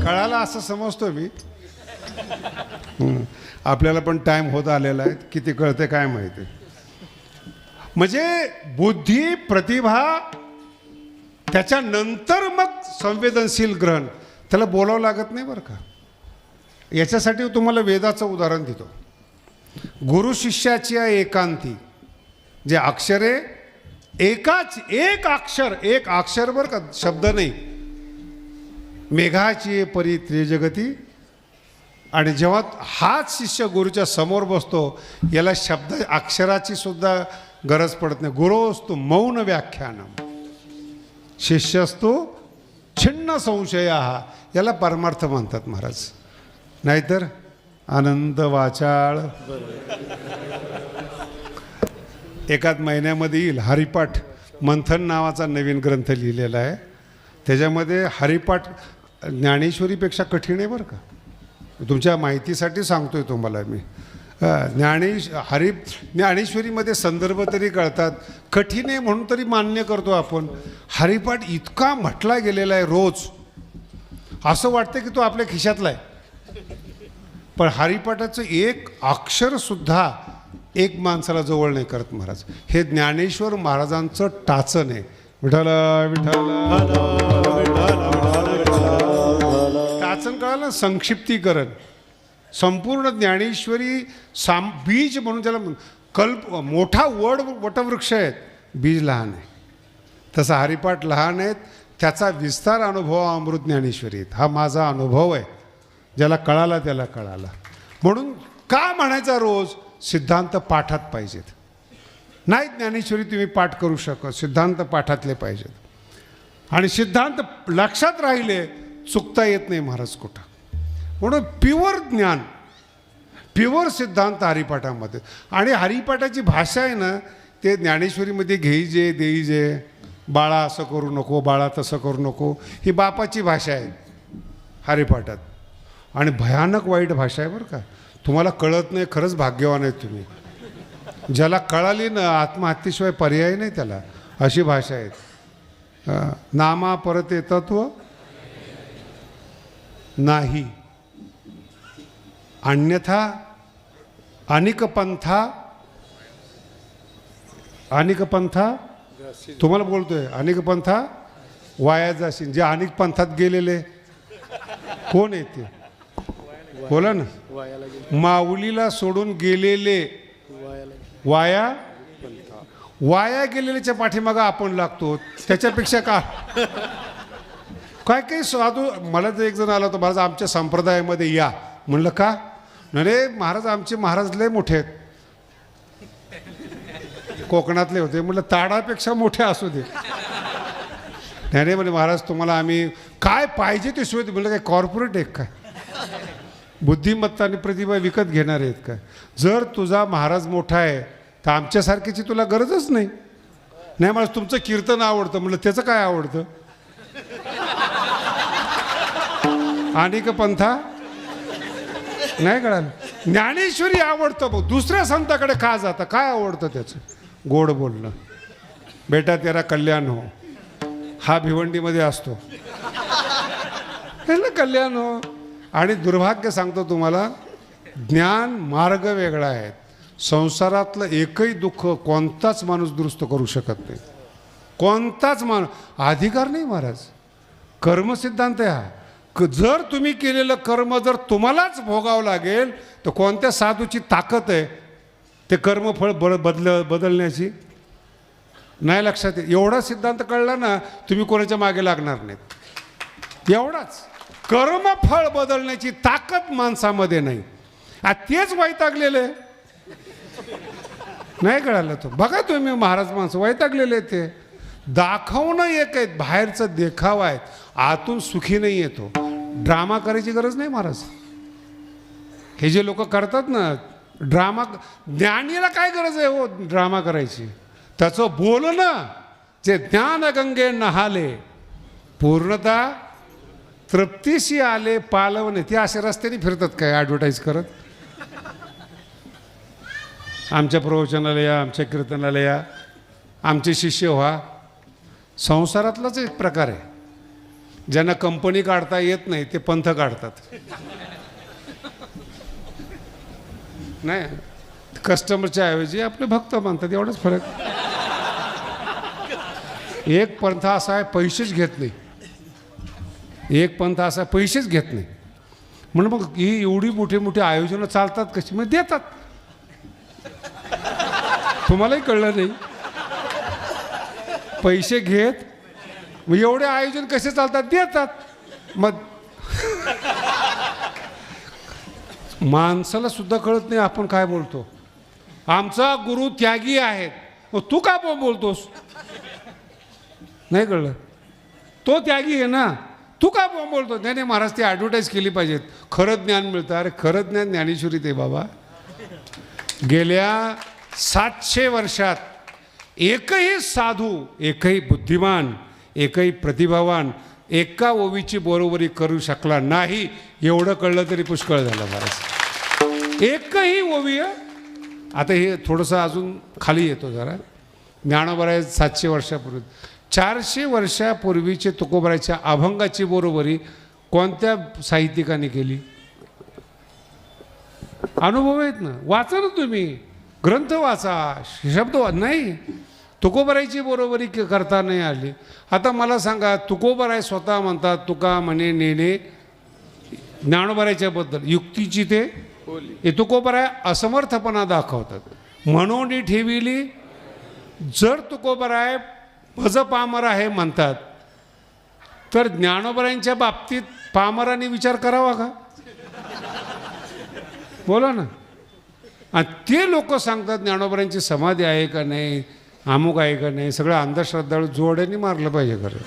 Speaker 1: कळाला असं समजतो मी. आपल्याला पण टाइम होत आलेला आहे. किती कळते काय माहिती. म्हणजे बुद्धी, प्रतिभा, त्याच्यानंतर मग संवेदनशील ग्रहण. त्याला बोलावं लागत नाही बरं का. याच्यासाठी तुम्हाला वेदाचं उदाहरण देतो. गुरु शिष्याची एकांती. जे अक्षरे एकाच, एक अक्षर बरं का, शब्द नाही. मेघाची परी त्रिजगती आणि जेव्हा हाच शिष्य गुरुच्या समोर बसतो याला शब्द अक्षराची सुद्धा गरज पडत नाही. गुरोस्तु मौन व्याख्यानम शिष्यस्तु छिन्न संशय याला परमार्थ म्हणतात महाराज. नाहीतर आनंद वाचाळ. एकाच महिन्यामध्ये येईल. हरिपाठ मंथन नावाचा नवीन ग्रंथ लिहिलेला आहे. त्याच्यामध्ये हरिपाठ ज्ञानेश्वरीपेक्षा कठीण आहे बरं का. तुमच्या माहितीसाठी सांगतोय तुम्हाला मी. ज्ञानेश्वरीमध्ये संदर्भ तरी कळतात, कठीण आहे म्हणून तरी मान्य करतो आपण. हरिपाठ इतका म्हटला गेलेला आहे रोज, असं वाटतं की तो आपल्या खिशातला आहे. पण हरिपाठाचं एक अक्षरसुद्धा एक माणसाला जवळ नाही करत महाराज. हे ज्ञानेश्वर महाराजांचं टाचन आहे. विठ्ठल विठ्ठल टाचन कळालं. संक्षिप्तीकरण. संपूर्ण ज्ञानेश्वरी बीज म्हणून त्याला मोठा वटवृक्ष आहेत, बीज लहान आहे. तसा हरिपाठ लहान आहेत, त्याचा विस्तार अनुभव अमृत ज्ञानेश्वरीत. हा माझा अनुभव आहे. ज्याला कळाला त्याला कळाला. म्हणून का म्हणायचा रोज सिद्धांत पाठात पाहिजेत. नाही ज्ञानेश्वरी तुम्ही पाठ करू शकत, सिद्धांत पाठातले पाहिजेत. आणि सिद्धांत लक्षात राहिले चुकता येत नाही महाराज कुठं. म्हणून प्युअर ज्ञान, प्युअर सिद्धांत हरिपाठामध्ये. आणि हरिपाठाची भाषा आहे ना, ते ज्ञानेश्वरीमध्ये घेईजे देईजे, बाळा असं करू नको, बाळा तसं करू नको, ही बापाची भाषा आहे हरिपाठात. आणि भयानक वाईट भाषा आहे बरं का. तुम्हाला कळत नाही, खरंच भाग्यवान आहे तुम्ही. ज्याला कळाली ना आत्महत्येशिवाय पर्याय नाही त्याला, अशी भाषा आहे. नामा परते तत्व नाही, अन्यथा अनिक पंथा तुम्हाला बोलतोय. अनिक पंथा वाया जाशील. जे अनेक पंथात गेलेले कोण आहेत ते बोला ना. माऊलीला सोडून गेलेले वाया गेलेल्याच्या पाठीमागं आपण लागतो. त्याच्यापेक्षा काय काही साधू. मला तर एक जण आला होता, महाराज आमच्या संप्रदायामध्ये या. म्हणलं का. अरे महाराज आमचे महाराज लय मोठे आहेत. कोकणातले होते. म्हटलं ताडापेक्षा मोठे असू दे. नाही म्हणे महाराज तुम्हाला आम्ही काय पाहिजे ते सोय. म्हणलं काय कॉर्पोरेट आहे काय. बुद्धिमत्ता आणि प्रतिभा विकत घेणार आहेत का. जर तुझा महाराज मोठा आहे तर आमच्यासारखीची तुला गरजच नाही. नाही महाराज तुमचं कीर्तन आवडतं. म्हणलं त्याचं काय आवडतं. अनेक पंथा नाही कळालं. ज्ञानेश्वरी आवडतं बघ. दुसऱ्या संताकडे का जाता. काय आवडतं त्याचं. गोड बोलणं. बेटा तेरा कल्याण हो. हा भिवंडीमध्ये असतो. कल्याण हो. आणि दुर्भाग्य सांगतो तुम्हाला, ज्ञान मार्ग वेगळा आहे. संसारातलं एकही दुःख कोणताच माणूस दुरुस्त करू शकत नाही. कोणताच माणूस अधिकार नाही महाराज. कर्मसिद्धांत आहे हा. जर तुम्ही केलेलं कर्म जर तुम्हालाच भोगावं लागेल तर कोणत्या साधूची ताकद आहे ते कर्मफळ बदलण्याची. नाही लक्षात येईल. एवढा सिद्धांत कळला ना तुम्ही कोणाच्या मागे लागणार नाहीत. एवढाच. कर्मफळ बदलण्याची ताकद माणसामध्ये नाही. तेच वैतागलेलं आहे. नाही कळालं तो. बघा तुम्ही महाराज माणसं वैतागलेले ते. दाखवणं एक आहे, बाहेरचं देखावा आहे, आतून सुखी नाही येतो. ड्रामा करायची गरज नाही महाराज. हे जे लोक करतात ना ड्रामा, ज्ञानीला काय गरज आहे हो ड्रामा करायची. त्याचं बोलणं जे ज्ञानगंगे नहाले पूर्णता तृप्तीशी आले पालवणे. ते असे रस्त्याने फिरतात काय ॲडव्हर्टाईज करत. आमच्या प्रवचनाला या, आमच्या कीर्तनाला या, आमचे शिष्य व्हा. संसारातलाच एक प्रकार आहे. ज्यांना कंपनी काढता येत नाही ते पंथ काढतात. नाही कस्टमरच्या ऐवजी आपले भक्त मानतात. एवढाच फरक. एक पंथ असा आहे पैसेच घेत नाही. एक पंथ असा पैसेच घेत नाही. म्हणून मग ही एवढी मोठी मोठी आयोजनं चालतात कशी. मग देतात. तुम्हालाही कळलं नाही. पैसे घेत मग एवढे आयोजन कसे चालतात. देतात. मग माणसाला सुद्धा कळत नाही आपण काय बोलतो. आमचा गुरु त्यागी आहेत, मग तू का बोलतोस? नाही कळलं, तो त्यागी आहे ना, तू का बोलतो? नाही नाही महाराज, ती ॲडव्हर्टाईज केली पाहिजेत, खरं ज्ञान मिळतं. अरे खरं ज्ञान ज्ञानेश्वरी ते बाबा. गेल्या 700 वर्षात एकही साधू, एकही बुद्धिमान, एकही प्रतिभावान एका ओवीची बरोबरी करू शकला नाही. एवढं कळलं तरी पुष्कळ झालं महाराज. एकही ओवी. आता हे थोडंसं अजून खाली येतो जरा. ज्ञानोबराय 700 वर्षापूर्वी, 400 वर्षापूर्वीचे तुकोबरायच्या अभंगाची बरोबरी कोणत्या साहित्यिकाने केली? अनुभव आहेत ना, वाचा ना तुम्ही, ग्रंथ वाचा, शब्द नाही. तुकोबरायची बरोबरी करता नाही आली. आता मला सांगा, तुकोबराय स्वतः म्हणतात, तुका म्हणे नेणे ज्ञानोबरायच्या बद्दल युक्तीची ते तुकोबराय असमर्थपणा दाखवतात. म्हणून ठेविली. जर तुकोबराय भज पामर आहे म्हणतात, तर ज्ञानोबरायांच्या बाबतीत पामरांनी विचार करावा का? बोला ना. आणि ते लोक सांगतात ज्ञानोबरायांची समाधी आहे का नाही, अमुक आहे का नाही, सगळं अंधश्रद्धाळू जोड्यांनी मारलं पाहिजे. खरं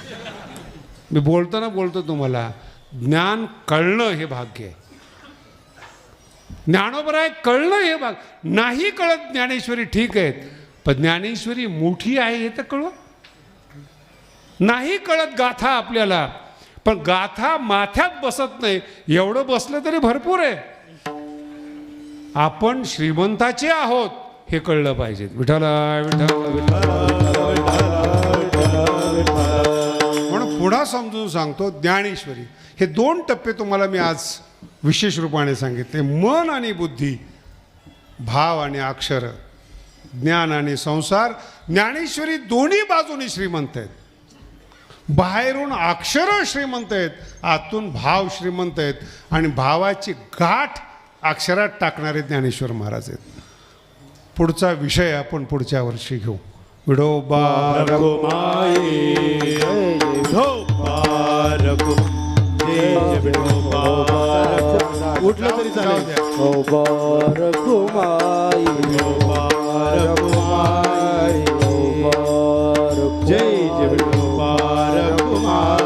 Speaker 1: मी बोलतो तुम्हाला, ज्ञान कळणं हे भाग्य आहे. ज्ञानोबराय कळणं हे भाग नाही. कळत ज्ञानेश्वरी ठीक आहेत, पण ज्ञानेश्वरी मोठी आहे हे तर कळवा. नाही कळत गाथा आपल्याला, पण गाथा माथ्यात बसत नाही. एवढं बसलं तरी भरपूर आहे. आपण श्रीमंताचे आहोत हे कळलं पाहिजे. विठ्ठला विठ्ठल. म्हणून पुढा समजून सांगतो, ज्ञानेश्वरी हे 2 टप्पे तुम्हाला मी आज विशेष रूपाने सांगितले. मन आणि बुद्धी, भाव आणि अक्षर, ज्ञान आणि संसार. ज्ञानेश्वरी दोन्ही बाजूनी श्रीमंत आहेत. बाहेरून अक्षर श्रीमंत आहेत, आतून भाव श्रीमंत आहेत. आणि भावाची गाठ अक्षरात टाकणारे ज्ञानेश्वर महाराज आहेत. पुढचा विषय आपण पुढच्या वर्षी घेऊ. विठोबा
Speaker 3: रघुमाई उठलं तरी चालेल. जय जय विठोबा रघुमाई.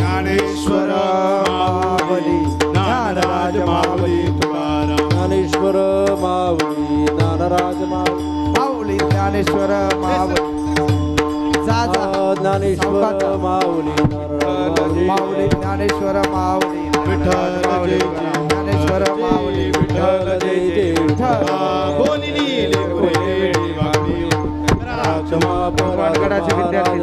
Speaker 1: ज्ञानेश्वर
Speaker 3: मावली ज्ञानराज मावली तुकाराम. ज्ञानेश्वर मावली ज्ञानराज मावली ज्ञानेश्वर मावली. ज्ञानेश्वर माऊली माऊली ज्ञानेश्वर माऊली विठ्ठल जय ज्ञानेश्वर माऊली विठ्ठल जय जय विठ्ठल. बोलिली लेकरे वाणी राक्षमा परागडाचे विद्यार्थी